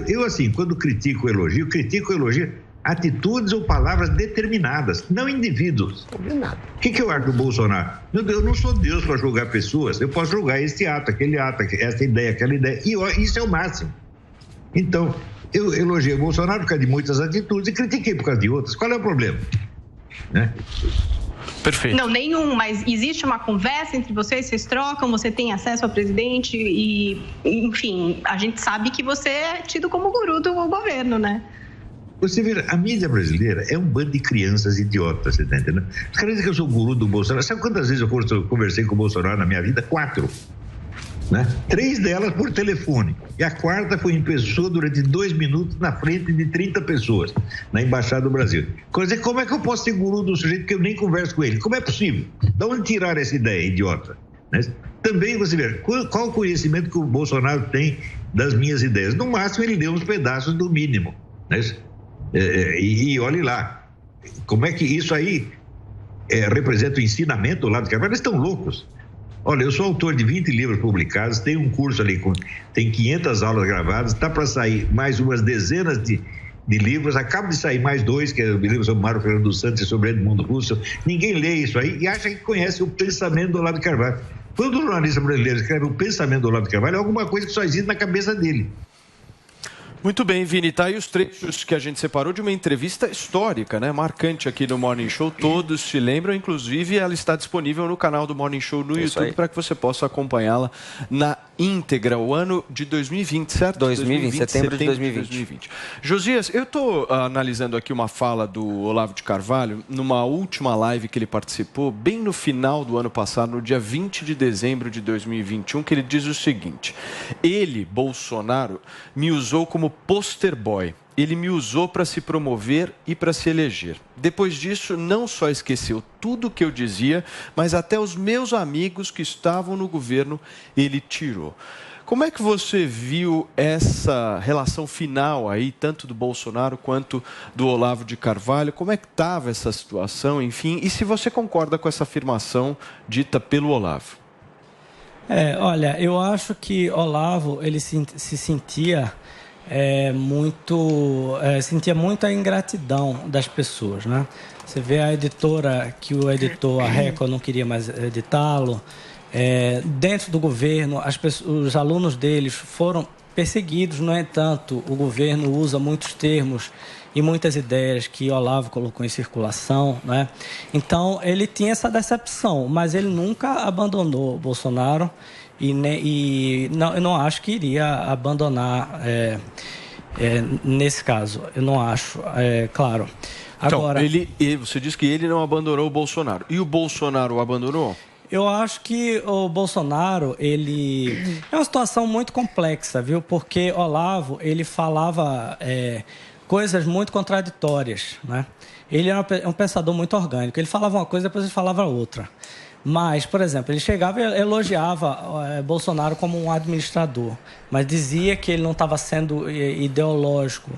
Eu assim, quando critico o elogio atitudes ou palavras determinadas, não indivíduos. O que eu acho do Bolsonaro? Eu não sou Deus para julgar pessoas, eu posso julgar este ato, aquele ato, essa ideia, aquela ideia, e isso é o máximo. Então, eu elogiei o Bolsonaro por causa de muitas atitudes e critiquei por causa de outras. Qual é o problema? Né? Perfeito. Não, nenhum, mas existe uma conversa entre vocês trocam, você tem acesso ao presidente e, enfim, a gente sabe que você é tido como guru do governo, né? Você vê, a mídia brasileira é um bando de crianças idiotas, você tá entendendo? Os caras dizem que eu sou o guru do Bolsonaro. Sabe quantas vezes eu conversei com o Bolsonaro na minha vida? 4. Né? 3 delas por telefone. E a 4ª foi em pessoa durante 2 minutos na frente de 30 pessoas, na Embaixada do Brasil. Quer dizer, como é que eu posso ser guru do sujeito que eu nem converso com ele? Como é possível? De onde tirar essa ideia, idiota? Né? Também você vê, qual o conhecimento que o Bolsonaro tem das minhas ideias? No máximo, ele deu uns pedaços do mínimo. Né? E olhe lá, como é que isso aí representa o ensinamento do Olavo de Carvalho? Eles estão loucos. Olha, eu sou autor de 20 livros publicados, tenho um curso ali, tem 500 aulas gravadas, está para sair mais umas dezenas de livros, acaba de sair mais 2, que é o livro sobre Mário Fernando dos Santos e sobre Edmundo Russo. Ninguém lê isso aí e acha que conhece o pensamento do Olavo de Carvalho. Quando o jornalista brasileiro escreve o pensamento do Olavo de Carvalho, é alguma coisa que só existe na cabeça dele. Muito bem, Vini, tá aí os trechos que a gente separou de uma entrevista histórica, né? Marcante aqui no Morning Show, todos se lembram, inclusive ela está disponível no canal do Morning Show no YouTube para que você possa acompanhá-la na íntegra, o ano de 2020, certo? 2020, setembro de 2020. Josias, eu estou analisando aqui uma fala do Olavo de Carvalho numa última live que ele participou, bem no final do ano passado, no dia 20 de dezembro de 2021, que ele diz o seguinte: ele, Bolsonaro, me usou como poster boy. Ele me usou para se promover e para se eleger. Depois disso, não só esqueceu tudo o que eu dizia, mas até os meus amigos que estavam no governo, ele tirou. Como é que você viu essa relação final aí, tanto do Bolsonaro quanto do Olavo de Carvalho? Como é que estava essa situação, enfim? E se você concorda com essa afirmação dita pelo Olavo? Olha, eu acho que Olavo, ele se sentia... sentia muita ingratidão das pessoas, né? Você vê a editora, que o editor, a Record, não queria mais editá-lo. Dentro do governo, os alunos deles foram perseguidos. No entanto, o governo usa muitos termos e muitas ideias que Olavo colocou em circulação, né? Então, ele tinha essa decepção, mas ele nunca abandonou Bolsonaro. Eu não acho que iria abandonar nesse caso. Eu não acho, claro. Agora, então, você diz que ele não abandonou o Bolsonaro. E o Bolsonaro o abandonou? Eu acho que o Bolsonaro, ele... É uma situação muito complexa, viu? Porque Olavo, ele falava coisas muito contraditórias, né? Ele era um pensador muito orgânico. Ele falava uma coisa, depois ele falava outra. Mas, por exemplo, ele chegava e elogiava Bolsonaro como um administrador, mas dizia que ele não estava sendo ideológico,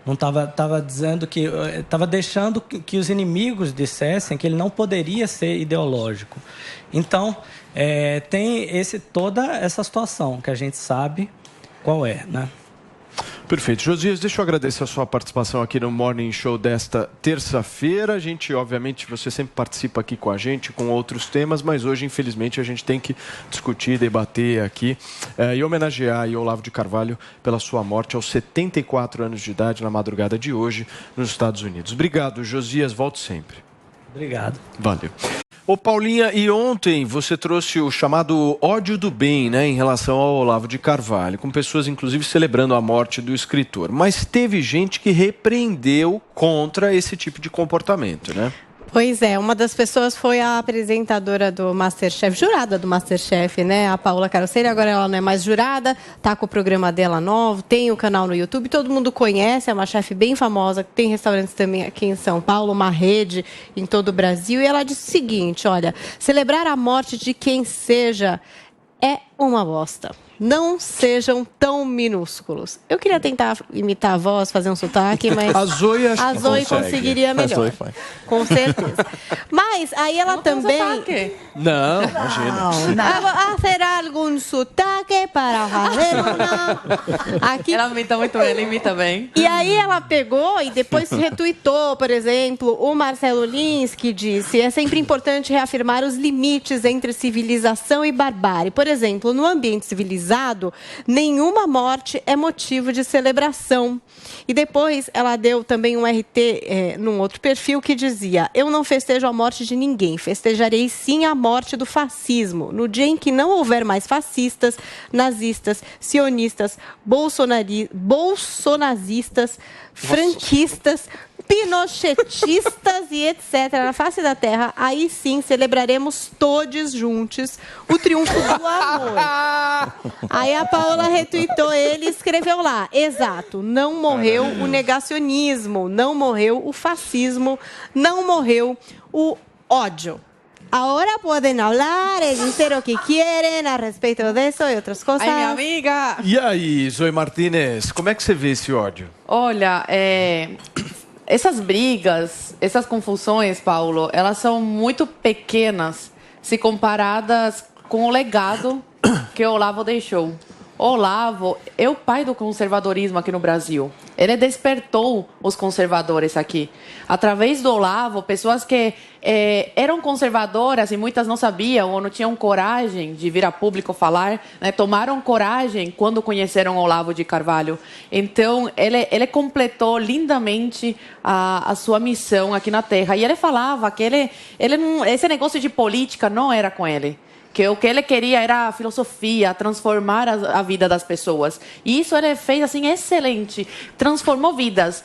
não estava dizendo que estava deixando que os inimigos dissessem que ele não poderia ser ideológico. Então, tem toda essa situação que a gente sabe qual é, né? Perfeito. Josias, deixa eu agradecer a sua participação aqui no Morning Show desta terça-feira. A gente, obviamente, você sempre participa aqui com a gente, com outros temas, mas hoje, infelizmente, a gente tem que discutir, debater aqui e homenagear Olavo de Carvalho pela sua morte aos 74 anos de idade na madrugada de hoje nos Estados Unidos. Obrigado, Josias. Volte sempre. Obrigado. Valeu. Ô Paulinha, e ontem você trouxe o chamado ódio do bem, né, em relação ao Olavo de Carvalho, com pessoas inclusive celebrando a morte do escritor. Mas teve gente que repreendeu contra esse tipo de comportamento, né? Pois é, uma das pessoas foi a apresentadora do MasterChef, jurada do MasterChef, né? A Paula Carosseira, agora ela não é mais jurada, tá com o programa dela novo, tem o canal no YouTube, todo mundo conhece, é uma chefe bem famosa, tem restaurantes também aqui em São Paulo, uma rede em todo o Brasil, e ela disse o seguinte, olha, celebrar a morte de quem seja é uma bosta. Não sejam tão minúsculos. Eu queria tentar imitar a voz, fazer um sotaque, mas a Zoe conseguiria melhor. Com certeza. Mas aí ela não também... Não, imagina. Fazer algum sotaque para fazer uma... Aqui... Ela imita muito bem, ela imita bem. E aí ela pegou e depois retuitou, por exemplo, o Marcelo Lins, que disse: é sempre importante reafirmar os limites entre civilização e barbárie. Por exemplo, no ambiente civilizado, nenhuma morte é motivo de celebração. E depois ela deu também um RT num outro perfil que dizia: eu não festejo a morte de ninguém, festejarei sim a morte do fascismo. No dia em que não houver mais fascistas, nazistas, sionistas, bolsonazistas, franquistas, pinochetistas e etc. na face da terra, aí sim celebraremos todos juntos o triunfo do amor. Aí a Paola retuitou ele e escreveu lá: exato, não morreu o negacionismo, não morreu o fascismo, não morreu o ódio. Agora podem falar e dizer o que querem a respeito disso e outras coisas. Ai, minha amiga! E aí, Zoe Martínez, como é que você vê esse ódio? Olha, essas brigas, essas confusões, Paulo, elas são muito pequenas se comparadas com o legado que o Olavo deixou. Olavo é o pai do conservadorismo aqui no Brasil. Ele despertou os conservadores aqui. Através do Olavo, pessoas que eram conservadoras e muitas não sabiam ou não tinham coragem de vir a público falar, né, tomaram coragem quando conheceram Olavo de Carvalho. Então, ele completou lindamente a sua missão aqui na Terra. E ele falava que esse negócio de política não era com ele. Que o que ele queria era a filosofia, transformar a vida das pessoas. E isso ele fez assim excelente. Transformou vidas,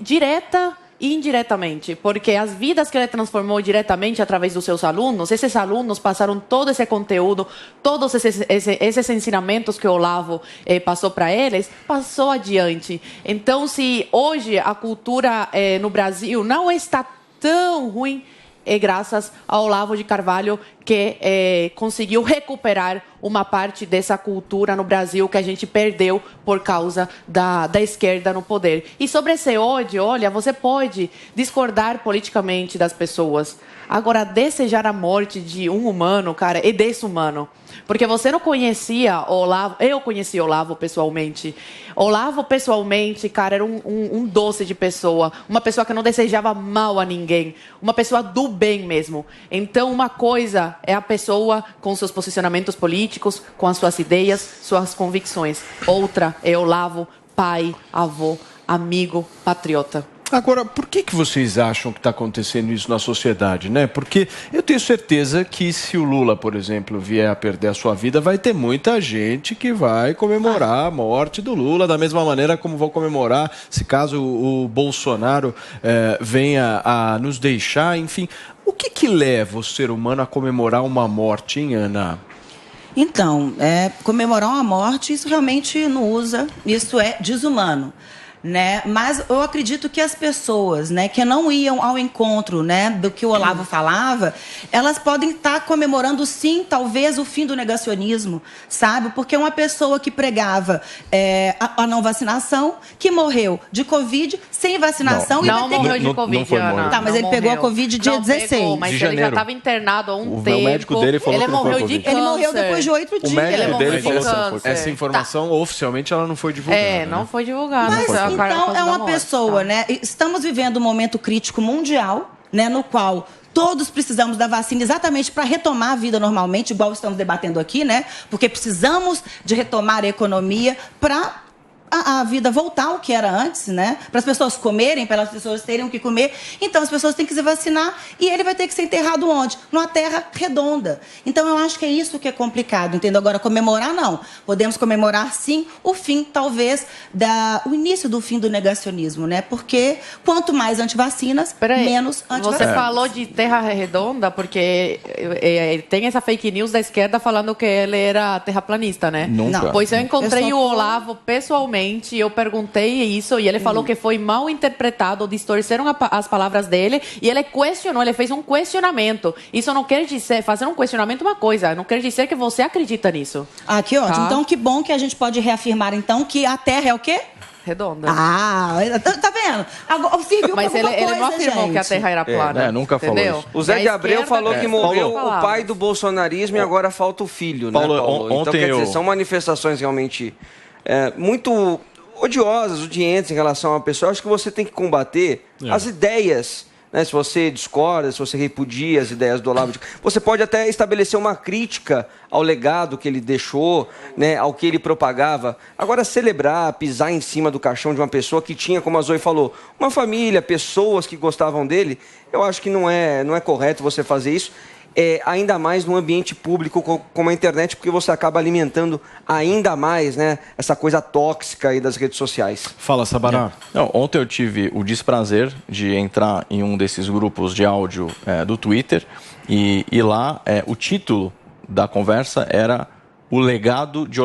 direta e indiretamente. Porque as vidas que ele transformou diretamente através dos seus alunos, esses alunos passaram todo esse conteúdo, todos esses ensinamentos que o Olavo passou para eles, passou adiante. Então, se hoje a cultura no Brasil não está tão ruim, é graças ao Olavo de Carvalho que conseguiu recuperar uma parte dessa cultura no Brasil que a gente perdeu por causa da esquerda no poder. E sobre esse ódio, olha, você pode discordar politicamente das pessoas. Agora, desejar a morte de um humano, cara, é desumano. Porque você não conhecia Olavo, eu conheci Olavo pessoalmente. Olavo pessoalmente, cara, era um doce de pessoa. Uma pessoa que não desejava mal a ninguém. Uma pessoa do bem mesmo. Então, uma coisa é a pessoa com seus posicionamentos políticos, com as suas ideias, suas convicções. Outra é Olavo, pai, avô, amigo, patriota. Agora, por que vocês acham que está acontecendo isso na sociedade, né? Porque eu tenho certeza que se o Lula, por exemplo, vier a perder a sua vida, vai ter muita gente que vai comemorar a morte do Lula, da mesma maneira como vão comemorar se caso o Bolsonaro venha a nos deixar, enfim. O que leva o ser humano a comemorar uma morte, hein, Ana? Então, comemorar uma morte, isso realmente não usa, isso é desumano. Né? Mas eu acredito que as pessoas, né, que não iam ao encontro, né, do que o Olavo falava, elas podem estar comemorando sim, talvez, o fim do negacionismo, sabe? Porque uma pessoa que pregava a não vacinação, que morreu de Covid, sem vacinação... Não morreu de Covid, Ana. Tá, mas ele pegou a Covid dia 16. Pegou, mas ele já estava internado há um tempo. O médico dele falou que não foi Covid. Ele morreu depois de 8 dias. O médico dele falou que essa informação, oficialmente, ela não foi divulgada. Não foi divulgada. Mas, então, é uma pessoa, né? Estamos vivendo um momento crítico mundial, né? No qual todos precisamos da vacina exatamente para retomar a vida normalmente, igual estamos debatendo aqui, né? Porque precisamos de retomar a economia para a vida voltar ao que era antes, né? Para as pessoas comerem, para as pessoas terem o que comer. Então, as pessoas têm que se vacinar e ele vai ter que ser enterrado onde? Numa terra redonda. Então, eu acho que é isso que é complicado, entendeu? Agora, comemorar, não. Podemos comemorar, sim, o fim, talvez, o início do fim do negacionismo, né? Porque quanto mais antivacinas, menos antivacinas. Você falou de terra redonda porque tem essa fake news da esquerda falando que ele era terraplanista, né? Nunca. Pois eu encontrei o Olavo pessoalmente. Eu perguntei isso e ele falou que foi mal interpretado, distorceram as palavras dele e ele questionou, ele fez um questionamento. Isso não quer dizer, fazer um questionamento é uma coisa, não quer dizer que você acredita nisso. Ah, que ótimo. Tá? Então, que bom que a gente pode reafirmar, então, que a Terra é o quê? Redonda. Ah, tá vendo? Agora, serviu mas ele não afirmou que a Terra era plana. Nunca falou isso. O Zé de Abreu falou que morreu o pai do bolsonarismo e agora falta o filho, Paulo, né, Paulo? Então, quer dizer, são manifestações realmente muito odiosas, odiantes em relação a uma pessoa. Eu acho que você tem que combater as ideias, né? Se você discorda, se você repudia as ideias do Olavo, você pode até estabelecer uma crítica ao legado que ele deixou, né, ao que ele propagava. Agora, celebrar, pisar em cima do caixão de uma pessoa que tinha, como a Zoe falou, uma família, pessoas que gostavam dele, eu acho que não é correto você fazer isso. Ainda mais num ambiente público como a internet, porque você acaba alimentando ainda mais, né, essa coisa tóxica aí das redes sociais. Fala, Sabará. Ontem eu tive o desprazer de entrar em um desses grupos de áudio do Twitter e lá o título da conversa era O Legado de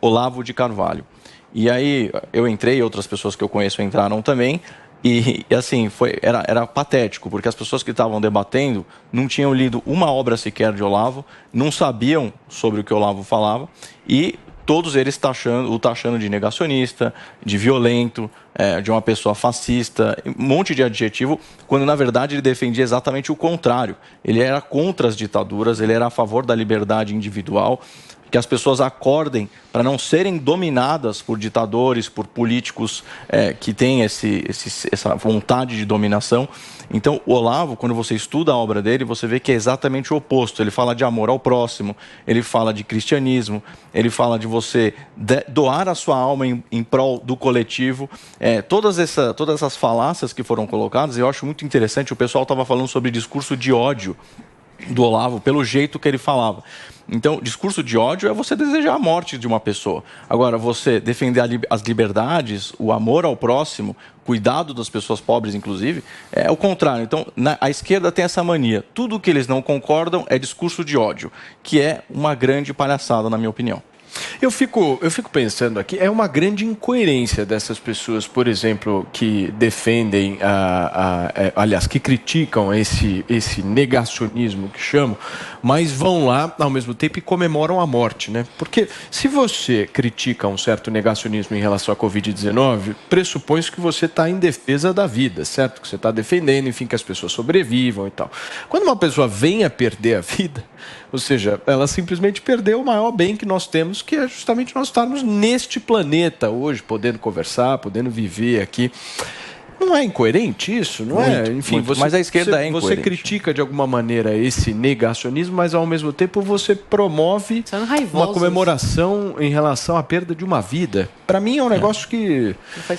Olavo de Carvalho. E aí eu entrei, outras pessoas que eu conheço entraram também. E assim, era patético, porque as pessoas que estavam debatendo não tinham lido uma obra sequer de Olavo, não sabiam sobre o que Olavo falava, e todos eles o taxando de negacionista, de violento, de uma pessoa fascista, um monte de adjetivo, quando na verdade ele defendia exatamente o contrário. Ele era contra as ditaduras, ele era a favor da liberdade individual. que as pessoas acordem para não serem dominadas por ditadores, por políticos que têm essa vontade de dominação. Então, o Olavo, quando você estuda a obra dele, você vê que é exatamente o oposto. Ele fala de amor ao próximo, ele fala de cristianismo, ele fala de você doar a sua alma em prol do coletivo. Todas essas falácias que foram colocadas, eu acho muito interessante. O pessoal estava falando sobre discurso de ódio do Olavo, pelo jeito que ele falava. Então, discurso de ódio é você desejar a morte de uma pessoa. Agora, você defender as liberdades, o amor ao próximo, cuidado das pessoas pobres, inclusive, é o contrário. Então, a esquerda tem essa mania. Tudo que eles não concordam é discurso de ódio, que é uma grande palhaçada, na minha opinião. Eu fico pensando aqui, é uma grande incoerência dessas pessoas, por exemplo, que defendem, aliás, que criticam esse negacionismo que chamam, mas vão lá, ao mesmo tempo, e comemoram a morte, né? Porque se você critica um certo negacionismo em relação à Covid-19, pressupõe que você está em defesa da vida, certo? Que você está defendendo, enfim, que as pessoas sobrevivam e tal. Quando uma pessoa vem a perder a vida, ou seja, ela simplesmente perdeu o maior bem que nós temos, que é justamente nós estarmos neste planeta hoje, podendo conversar, podendo viver aqui. Não é incoerente isso? Não é? Enfim, mas a esquerda é incoerente. Você critica de alguma maneira esse negacionismo, mas ao mesmo tempo você promove uma comemoração em relação à perda de uma vida. Para mim é um negócio que,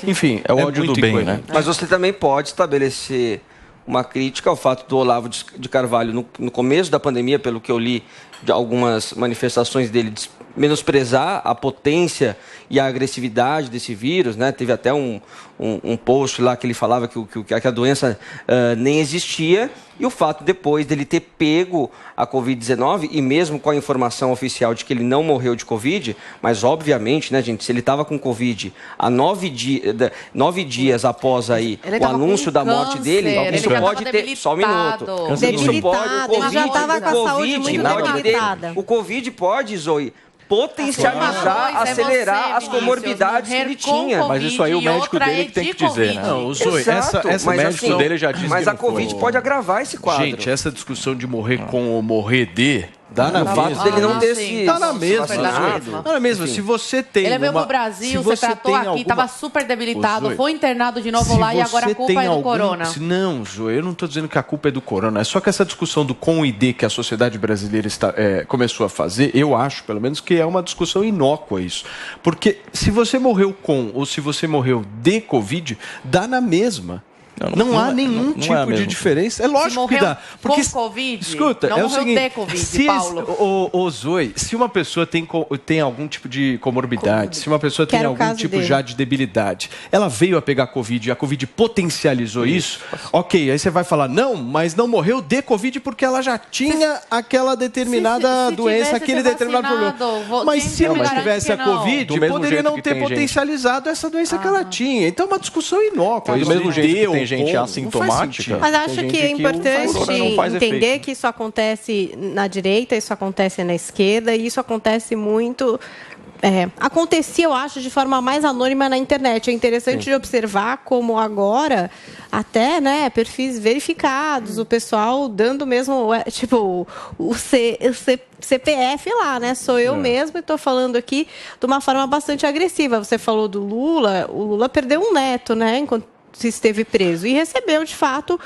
enfim, é o ódio do bem, né? Mas você também pode estabelecer uma crítica ao fato do Olavo de Carvalho, no começo da pandemia, pelo que eu li de algumas manifestações dele, menosprezar a potência e a agressividade desse vírus, né? Teve até um post lá que ele falava que a doença nem existia, e o fato depois dele ter pego a Covid-19, e mesmo com a informação oficial de que ele não morreu de Covid, mas obviamente, né, gente, se ele estava com Covid há 9 dias após aí o anúncio da morte dele, isso pode ter... Só um minuto. Isso pode... já estava com a saúde muito debilitada. O Covid pode, Zoe, potencializar, acelerar as comorbidades que ele tinha. Mas isso aí o médico dele que tem que dizer, né? Não, Zoe, essa médico dele já disse mas a Covid pode agravar esse quadro. Gente, essa discussão de morrer com ou morrer de... Dá na mesma. fato dele não ter se Tá na mesma. Tá na mesma. Se você tem ele veio pro Brasil, você tratou aqui, estava super debilitado, foi internado de novo lá e agora a culpa é do corona. Não, Zoe, eu não estou dizendo que a culpa é do corona. É só que essa discussão do com e de que a sociedade brasileira começou a fazer, eu acho, pelo menos, que é uma discussão inócua isso. Porque se você morreu com ou se você morreu de Covid, dá na mesma. Não há nenhum tipo de diferença. É lógico que dá. Porque, com Covid, escuta, não é o morreu seguinte, de Covid, Paulo. Zoe, se uma pessoa tem algum tipo de comorbidade, se uma pessoa tem algum tipo já de debilidade, ela veio a pegar Covid e a Covid potencializou isso, ok, aí você vai falar, não, mas não morreu de Covid porque ela já tinha aquela determinada doença, aquele determinado problema. Mas se não tivesse a Covid, poderia não ter potencializado essa doença que ela tinha. Então é uma discussão inócua. Do mesmo jeito que tem gente assintomática. Mas acho que é importante entender que isso acontece na direita, isso acontece na esquerda, e isso acontece muito... acontecia, eu acho, de forma mais anônima na internet. É interessante de observar como agora, até, né, perfis verificados, o pessoal dando mesmo, tipo, o CPF lá, né? Sou eu mesmo e estou falando aqui de uma forma bastante agressiva. Você falou do Lula, o Lula perdeu um neto, né, enquanto esteve preso, e recebeu, de fato,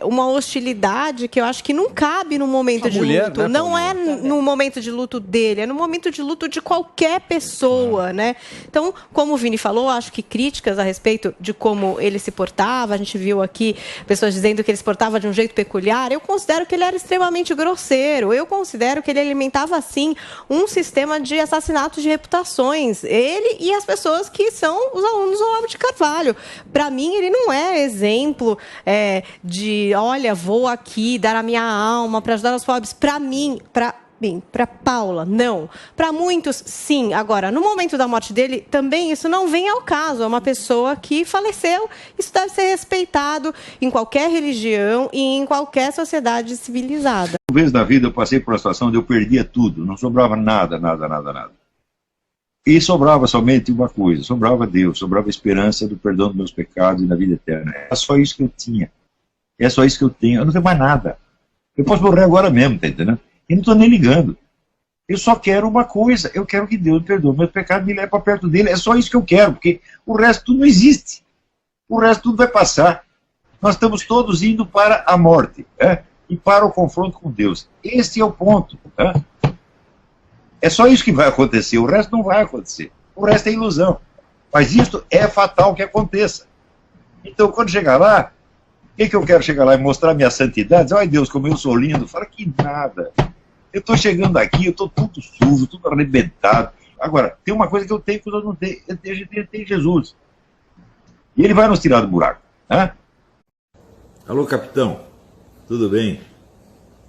uma hostilidade que eu acho que não cabe no momento de luto. Né, não é no momento de luto dele, é no momento de luto de qualquer pessoa, né? Então, como o Vini falou, acho que críticas a respeito de como ele se portava, a gente viu aqui pessoas dizendo que ele se portava de um jeito peculiar, eu considero que ele era extremamente grosseiro, eu considero que ele alimentava, assim, um sistema de assassinatos de reputações, ele e as pessoas que são os alunos do Olavo de Carvalho. Para mim, ele não é exemplo de, olha, vou aqui dar a minha alma para ajudar os pobres. Para mim, para Paula, não. Para muitos, sim. Agora, no momento da morte dele, também isso não vem ao caso. É uma pessoa que faleceu. Isso deve ser respeitado em qualquer religião e em qualquer sociedade civilizada. Uma vez na vida eu passei por uma situação onde eu perdia tudo. Não sobrava nada. E sobrava somente uma coisa, sobrava Deus, sobrava a esperança do perdão dos meus pecados e da vida eterna. É só isso que eu tinha. É só isso que eu tenho. Eu não tenho mais nada. Eu posso morrer agora mesmo, tá entendendo? E não estou nem ligando. Eu só quero uma coisa, eu quero que Deus me perdoe meus pecados e me leve para perto dele. É só isso que eu quero, porque o resto tudo não existe. O resto tudo vai passar. Nós estamos todos indo para a morte, e para o confronto com Deus. Esse é o ponto. É só isso que vai acontecer, o resto não vai acontecer. O resto é ilusão. Mas isso é fatal que aconteça. Então, quando chegar lá, o que eu quero chegar lá e mostrar minha santidade? Ai, Deus, como eu sou lindo. Fala que nada. Eu estou chegando aqui, eu estou tudo sujo, tudo arrebentado. Agora, tem uma coisa que eu tenho que eu não tenho. Eu tenho Jesus. E ele vai nos tirar do buraco. Alô, capitão. Tudo bem?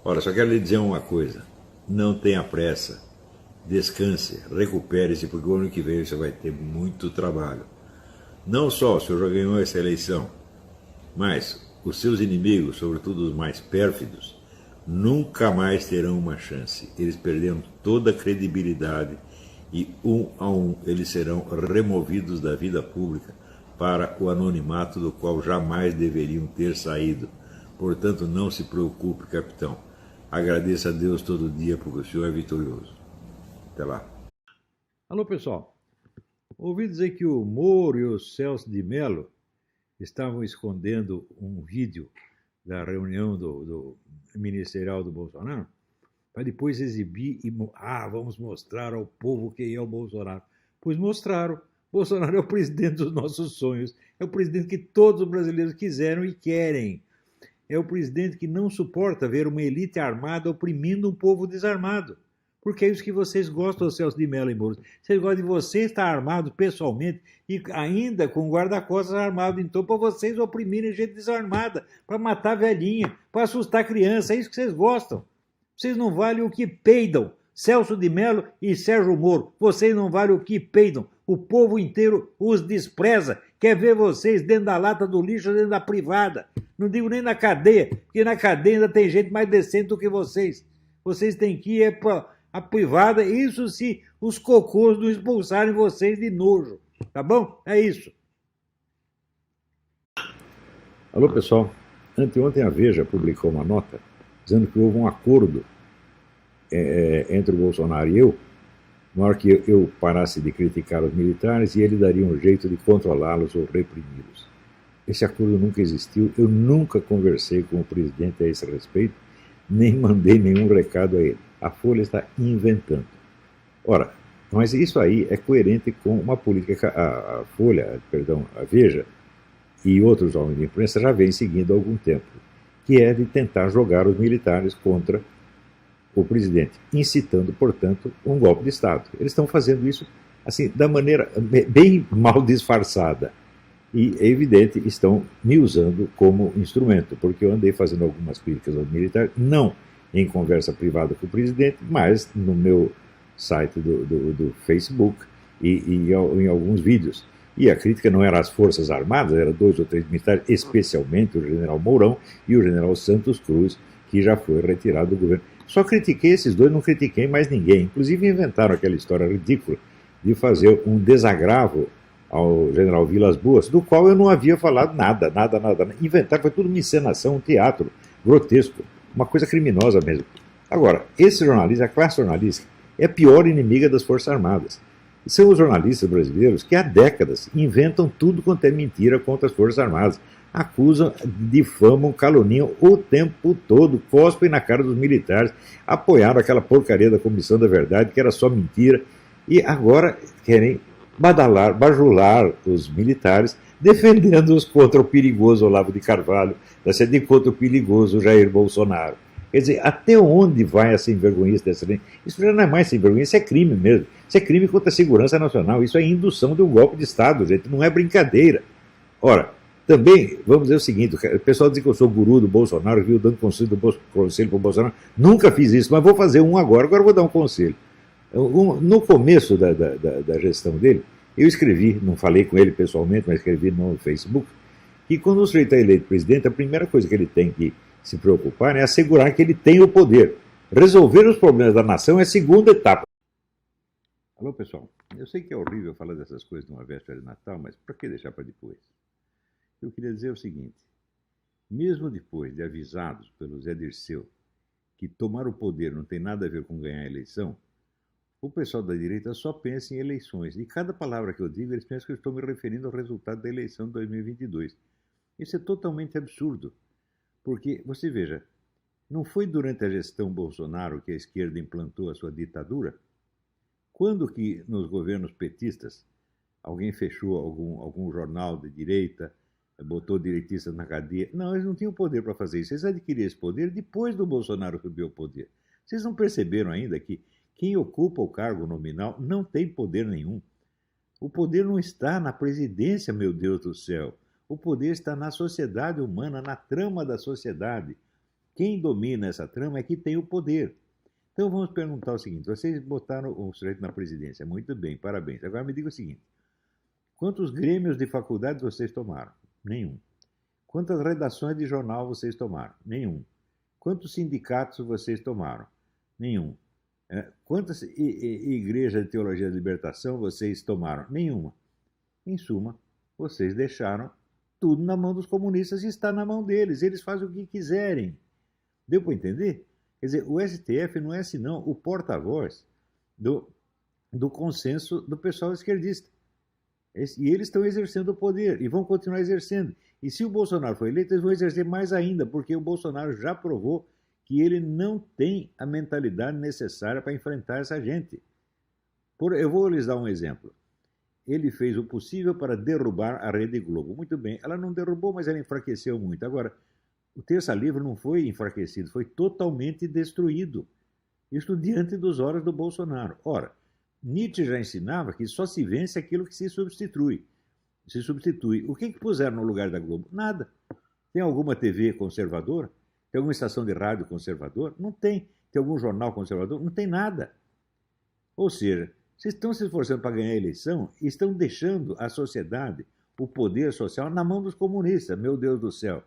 Olha, só quero lhe dizer uma coisa. Não tenha pressa. Descanse, recupere-se, porque o ano que vem você vai ter muito trabalho. Não só o senhor já ganhou essa eleição, mas os seus inimigos, sobretudo os mais pérfidos, nunca mais terão uma chance. Eles perderam toda a credibilidade e, um a um, eles serão removidos da vida pública para o anonimato do qual jamais deveriam ter saído. Portanto, não se preocupe, capitão. Agradeça a Deus todo dia, porque o senhor é vitorioso. Até lá. Alô, pessoal. Ouvi dizer que o Moro e o Celso de Mello estavam escondendo um vídeo da reunião do ministerial do Bolsonaro para depois exibir e vamos mostrar ao povo quem é o Bolsonaro. Pois mostraram. Bolsonaro é o presidente dos nossos sonhos. É o presidente que todos os brasileiros quiseram e querem. É o presidente que não suporta ver uma elite armada oprimindo um povo desarmado. Porque é isso que vocês gostam, Celso de Mello e Moro. Vocês gostam de você estar armado pessoalmente e ainda com guarda-costas armado. Então, para vocês oprimirem gente desarmada, para matar velhinha, para assustar criança. É isso que vocês gostam. Vocês não valem o que peidam. Celso de Mello e Sérgio Moro. Vocês não valem o que peidam. O povo inteiro os despreza. Quer ver vocês dentro da lata do lixo, dentro da privada. Não digo nem na cadeia, porque na cadeia ainda tem gente mais decente do que vocês. Vocês têm que ir para a privada, isso se os cocôs não expulsarem vocês de nojo. Tá bom? É isso. Alô, pessoal. Anteontem a Veja publicou uma nota dizendo que houve um acordo entre o Bolsonaro e eu, na hora que eu parasse de criticar os militares e ele daria um jeito de controlá-los ou reprimi-los. Esse acordo nunca existiu, eu nunca conversei com o presidente a esse respeito, nem mandei nenhum recado a ele. A Folha está inventando. Ora, mas isso aí é coerente com uma política que a Veja e outros homens de imprensa já vêm seguindo há algum tempo, que é de tentar jogar os militares contra o presidente, incitando, portanto, um golpe de Estado. Eles estão fazendo isso assim, da maneira bem mal disfarçada. E, é evidente, estão me usando como instrumento, porque eu andei fazendo algumas críticas aos militares, não em conversa privada com o presidente, mas no meu site do Facebook e em alguns vídeos. E a crítica não era às Forças Armadas, era 2 ou 3 militares, especialmente o general Mourão e o general Santos Cruz, que já foi retirado do governo. Só critiquei esses dois, não critiquei mais ninguém. Inclusive inventaram aquela história ridícula de fazer um desagravo ao general Vilas Boas, do qual eu não havia falado nada. Inventaram, foi tudo uma encenação, um teatro grotesco, uma coisa criminosa mesmo. Agora, esse jornalista, a classe jornalística, é a pior inimiga das Forças Armadas. E são os jornalistas brasileiros que há décadas inventam tudo quanto é mentira contra as Forças Armadas. Acusam, difamam, caluniam o tempo todo, cospem na cara dos militares, apoiaram aquela porcaria da Comissão da Verdade, que era só mentira, e agora querem bajular os militares, defendendo-os contra o perigoso Olavo de Carvalho, contra o perigoso Jair Bolsonaro. Quer dizer, até onde vai a sem-vergonhice dessa lei? Isso já não é mais sem-vergonhice, isso é crime mesmo. Isso é crime contra a segurança nacional, isso é indução de um golpe de Estado, gente, não é brincadeira. Ora, também, vamos dizer o seguinte, o pessoal diz que eu sou guru do Bolsonaro, viu, dando conselho para o Bolsonaro. Nunca fiz isso, mas vou fazer um agora vou dar um conselho. No começo da gestão dele, eu escrevi, não falei com ele pessoalmente, mas escrevi no Facebook, que quando o sujeito é eleito presidente, a primeira coisa que ele tem que se preocupar é assegurar que ele tem o poder. Resolver os problemas da nação é a segunda etapa. Alô, pessoal, eu sei que é horrível falar dessas coisas numa véspera de Natal, mas para que deixar para depois? Eu queria dizer o seguinte, mesmo depois de avisados pelo Zé Dirceu que tomar o poder não tem nada a ver com ganhar a eleição, O pessoal da direita só pensa em eleições. E cada palavra que eu digo, eles pensam que eu estou me referindo ao resultado da eleição de 2022. Isso é totalmente absurdo. Porque, você veja, não foi durante a gestão Bolsonaro que a esquerda implantou a sua ditadura? Quando que nos governos petistas alguém fechou algum jornal de direita, botou direitistas na cadeia? Não, eles não tinham poder para fazer isso. Eles adquiriram esse poder depois do Bolsonaro subir ao poder. Vocês não perceberam ainda que quem ocupa o cargo nominal não tem poder nenhum? O poder não está na presidência, meu Deus do céu. O poder está na sociedade humana, na trama da sociedade. Quem domina essa trama é que tem o poder. Então vamos perguntar o seguinte: vocês botaram o sujeito na presidência, muito bem, parabéns. Agora me diga o seguinte: quantos grêmios de faculdade vocês tomaram? Nenhum. Quantas redações de jornal vocês tomaram? Nenhum. Quantos sindicatos vocês tomaram? Nenhum. Quantas igrejas de teologia da libertação vocês tomaram? Nenhuma. Em suma, vocês deixaram tudo na mão dos comunistas e está na mão deles. Eles fazem o que quiserem. Deu para entender? Quer dizer, o STF não é senão o porta-voz do consenso do pessoal esquerdista. E eles estão exercendo o poder e vão continuar exercendo. E se o Bolsonaro for eleito, eles vão exercer mais ainda, porque o Bolsonaro já provou que ele não tem a mentalidade necessária para enfrentar essa gente. Eu vou lhes dar um exemplo. Ele fez o possível para derrubar a Rede Globo. Muito bem, ela não derrubou, mas ela enfraqueceu muito. Agora, o Terça Livre não foi enfraquecido, foi totalmente destruído. Isso diante dos olhos do Bolsonaro. Ora, Nietzsche já ensinava que só se vence aquilo que se substitui. O que puseram no lugar da Globo? Nada. Tem alguma TV conservadora? Tem alguma estação de rádio conservadora? Não tem. Tem algum jornal conservador? Não tem nada. Ou seja, vocês estão se esforçando para ganhar a eleição e estão deixando a sociedade, o poder social, na mão dos comunistas. Meu Deus do céu.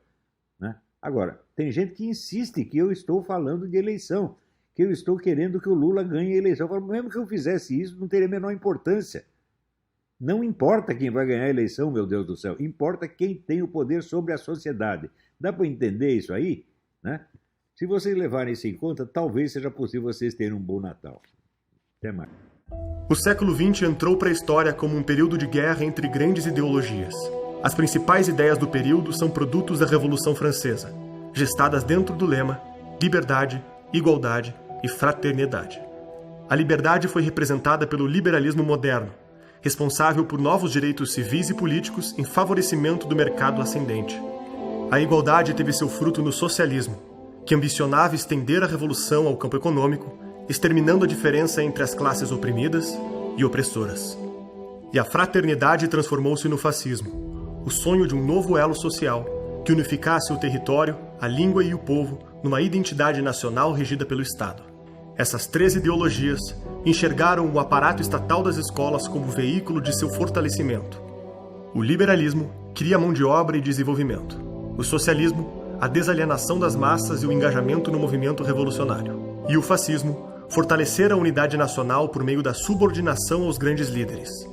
Né? Agora, tem gente que insiste que eu estou falando de eleição, que eu estou querendo que o Lula ganhe a eleição. Eu falo, mesmo que eu fizesse isso, não teria a menor importância. Não importa quem vai ganhar a eleição, meu Deus do céu. Importa quem tem o poder sobre a sociedade. Dá para entender isso aí? Né? Se vocês levarem isso em conta, talvez seja possível vocês terem um bom Natal. Até mais. O século XX entrou para a história como um período de guerra entre grandes ideologias. As principais ideias do período são produtos da Revolução Francesa, gestadas dentro do lema liberdade, igualdade e fraternidade. A liberdade foi representada pelo liberalismo moderno, responsável por novos direitos civis e políticos em favorecimento do mercado ascendente. A igualdade teve seu fruto no socialismo, que ambicionava estender a revolução ao campo econômico, exterminando a diferença entre as classes oprimidas e opressoras. E a fraternidade transformou-se no fascismo, o sonho de um novo elo social que unificasse o território, a língua e o povo numa identidade nacional regida pelo Estado. Essas 3 ideologias enxergaram o aparato estatal das escolas como veículo de seu fortalecimento. O liberalismo cria mão de obra e desenvolvimento. O socialismo, a desalienação das massas e o engajamento no movimento revolucionário. E o fascismo, fortalecer a unidade nacional por meio da subordinação aos grandes líderes.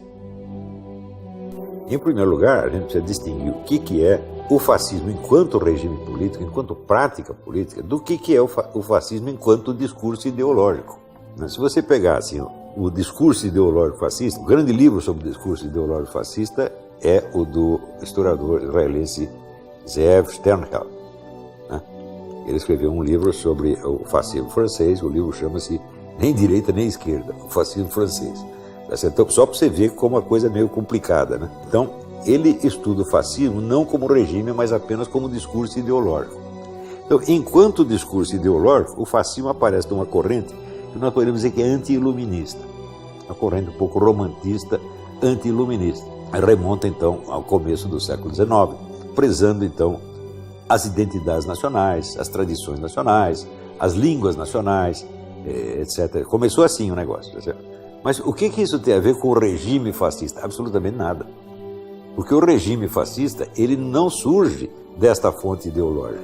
Em primeiro lugar, a gente precisa distinguir o que é o fascismo enquanto regime político, enquanto prática política, do que é o fascismo enquanto discurso ideológico. Se você pegar assim, o discurso ideológico fascista, o grande livro sobre o discurso ideológico fascista é o do historiador israelense Zeev Sternheld. Ele escreveu um livro sobre o fascismo francês, o livro chama-se Nem Direita Nem Esquerda, o fascismo francês. Então, só para você ver como a coisa é meio complicada, né? Então, ele estuda o fascismo não como regime, mas apenas como discurso ideológico. Então, enquanto discurso ideológico, o fascismo aparece numa corrente que nós podemos dizer que é anti-iluminista. Uma corrente um pouco romantista, anti-iluminista. Remonta, então, ao começo do século XIX, prezando, então, as identidades nacionais, as tradições nacionais, as línguas nacionais, etc. Começou assim o negócio. Mas o que isso tem a ver com o regime fascista? Absolutamente nada. Porque o regime fascista, ele não surge desta fonte ideológica.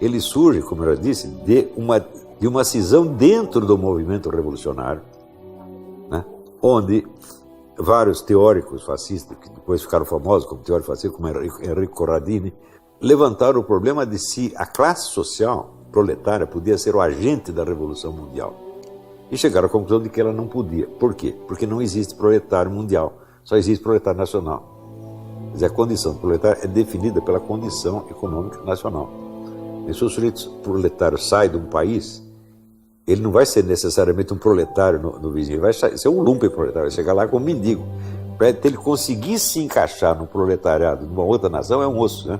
Ele surge, como eu já disse, de uma cisão dentro do movimento revolucionário, né? Onde vários teóricos fascistas, que depois ficaram famosos como teóricos fascistas, como Enrico Corradini, levantaram o problema de se a classe social proletária podia ser o agente da Revolução Mundial. e chegaram à conclusão de que ela não podia. Por quê? Porque não existe proletário mundial, só existe proletário nacional. Quer dizer, a condição do proletário é definida pela condição econômica nacional. E se o sujeito proletário sai de um país, ele não vai ser necessariamente um proletário no vizinho, ele vai ser um lumpenproletário, vai chegar lá como mendigo. Para ele conseguir se encaixar no proletariado de uma outra nação é um osso, né?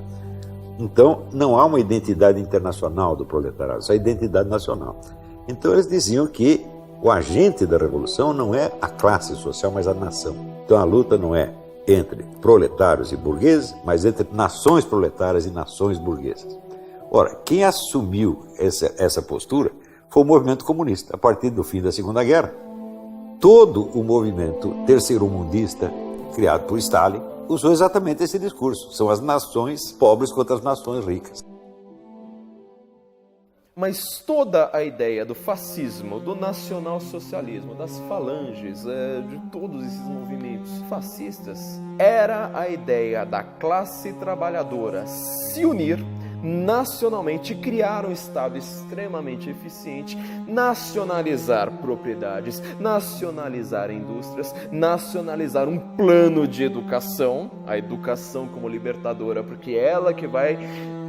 Então, não há uma identidade internacional do proletariado, só a identidade nacional. Então, eles diziam que o agente da revolução não é a classe social, mas a nação. Então, a luta não é entre proletários e burgueses, mas entre nações proletárias e nações burguesas. Ora, quem assumiu essa postura foi o movimento comunista. A partir do fim da Segunda Guerra, todo o movimento terceiro-mundista criado por Stalin usou exatamente esse discurso. São as nações pobres contra as nações ricas. Mas toda a ideia do fascismo, do nacionalsocialismo, das falanges, de todos esses movimentos fascistas, era a ideia da classe trabalhadora se unir nacionalmente, criar um Estado extremamente eficiente, nacionalizar propriedades, nacionalizar indústrias, nacionalizar um plano de educação, a educação como libertadora, porque é ela que vai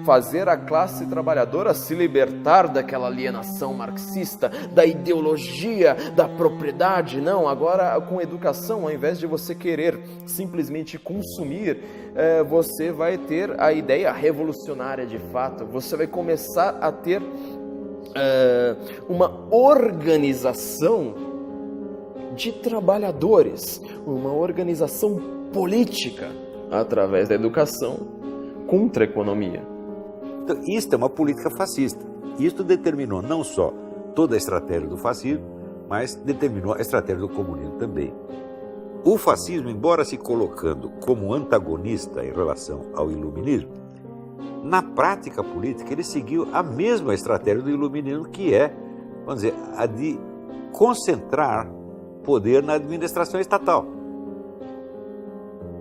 fazer a classe trabalhadora se libertar daquela alienação marxista, da ideologia, da propriedade. Não, agora com educação, ao invés de você querer simplesmente consumir, você vai ter a ideia revolucionária de fato, você vai começar a ter uma organização de trabalhadores, uma organização política através da educação contra a economia. Então, isto é uma política fascista. Isto determinou não só toda a estratégia do fascismo, mas determinou a estratégia do comunismo também. O fascismo, embora se colocando como antagonista em relação ao iluminismo, na prática política ele seguiu a mesma estratégia do iluminismo, que é, vamos dizer, a de concentrar poder na administração estatal.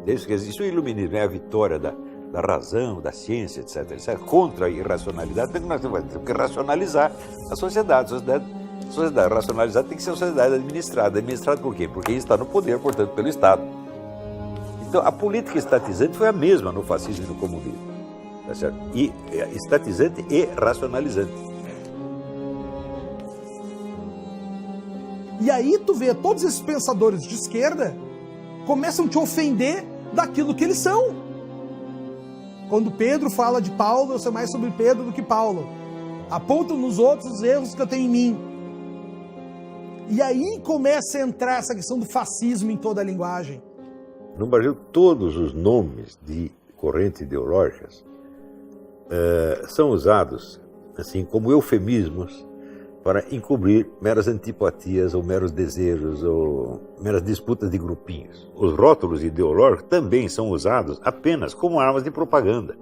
Isso o iluminismo é a vitória da razão, da ciência, etc., contra a irracionalidade, porque nós temos que racionalizar a sociedade. A sociedade racionalizada tem que ser uma sociedade administrada. Administrada por quê? Porque está no poder, portanto, pelo Estado. Então, a política estatizante foi a mesma no fascismo e no comunismo. Tá certo? E estatizante e racionalizante. E aí tu vê todos esses pensadores de esquerda começam a te ofender daquilo que eles são. Quando Pedro fala de Paulo, eu sei mais sobre Pedro do que Paulo. Apontam nos outros os erros que eu tenho em mim. E aí começa a entrar essa questão do fascismo em toda a linguagem. No Brasil, todos os nomes de correntes ideológicas são usados assim como eufemismos para encobrir meras antipatias ou meros desejos ou meras disputas de grupinhos. Os rótulos ideológicos também são usados apenas como armas de propaganda.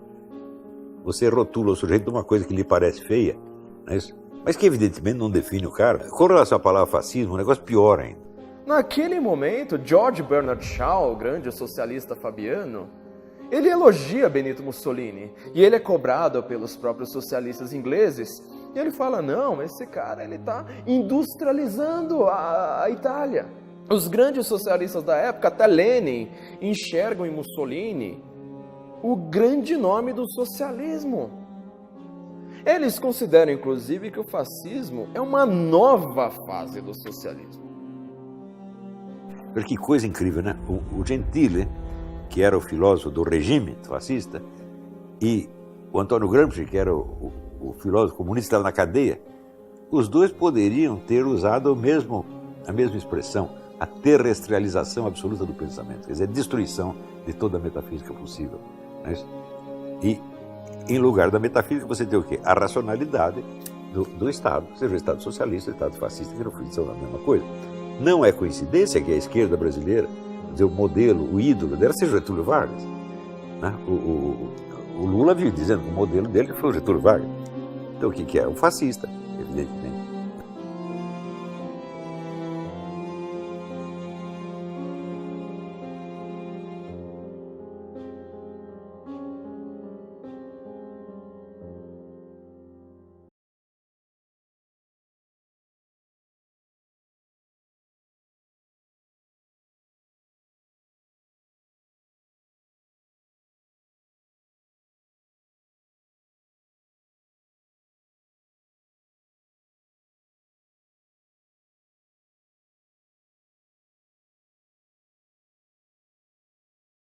Você rotula o sujeito de uma coisa que lhe parece feia, não é isso? Mas que evidentemente não define o cara. Com relação à palavra fascismo, o negócio pior ainda. Naquele momento, George Bernard Shaw, o grande socialista fabiano, ele elogia Benito Mussolini e ele é cobrado pelos próprios socialistas ingleses. E ele fala, não, esse cara ele está industrializando a Itália. Os grandes socialistas da época, até Lenin, enxergam em Mussolini o grande nome do socialismo. Eles consideram, inclusive, que o fascismo é uma nova fase do socialismo. Que coisa incrível, né? O Gentile, que era o filósofo do regime fascista, e o Antônio Gramsci, que era o filósofo comunista, estava na cadeia, os dois poderiam ter usado a mesma expressão, a terrestrialização absoluta do pensamento, quer dizer, a destruição de toda a metafísica possível. Não é isso? E, em lugar da metafísica, você tem o quê? A racionalidade do Estado, seja o Estado socialista, o Estado fascista, que no fim são a mesma coisa. Não é coincidência que a esquerda brasileira, o modelo, o ídolo dela seja Getúlio Vargas. Né? O Lula vive dizendo que o modelo dele foi o Getúlio Vargas. Então o que é? Um fascista, evidentemente.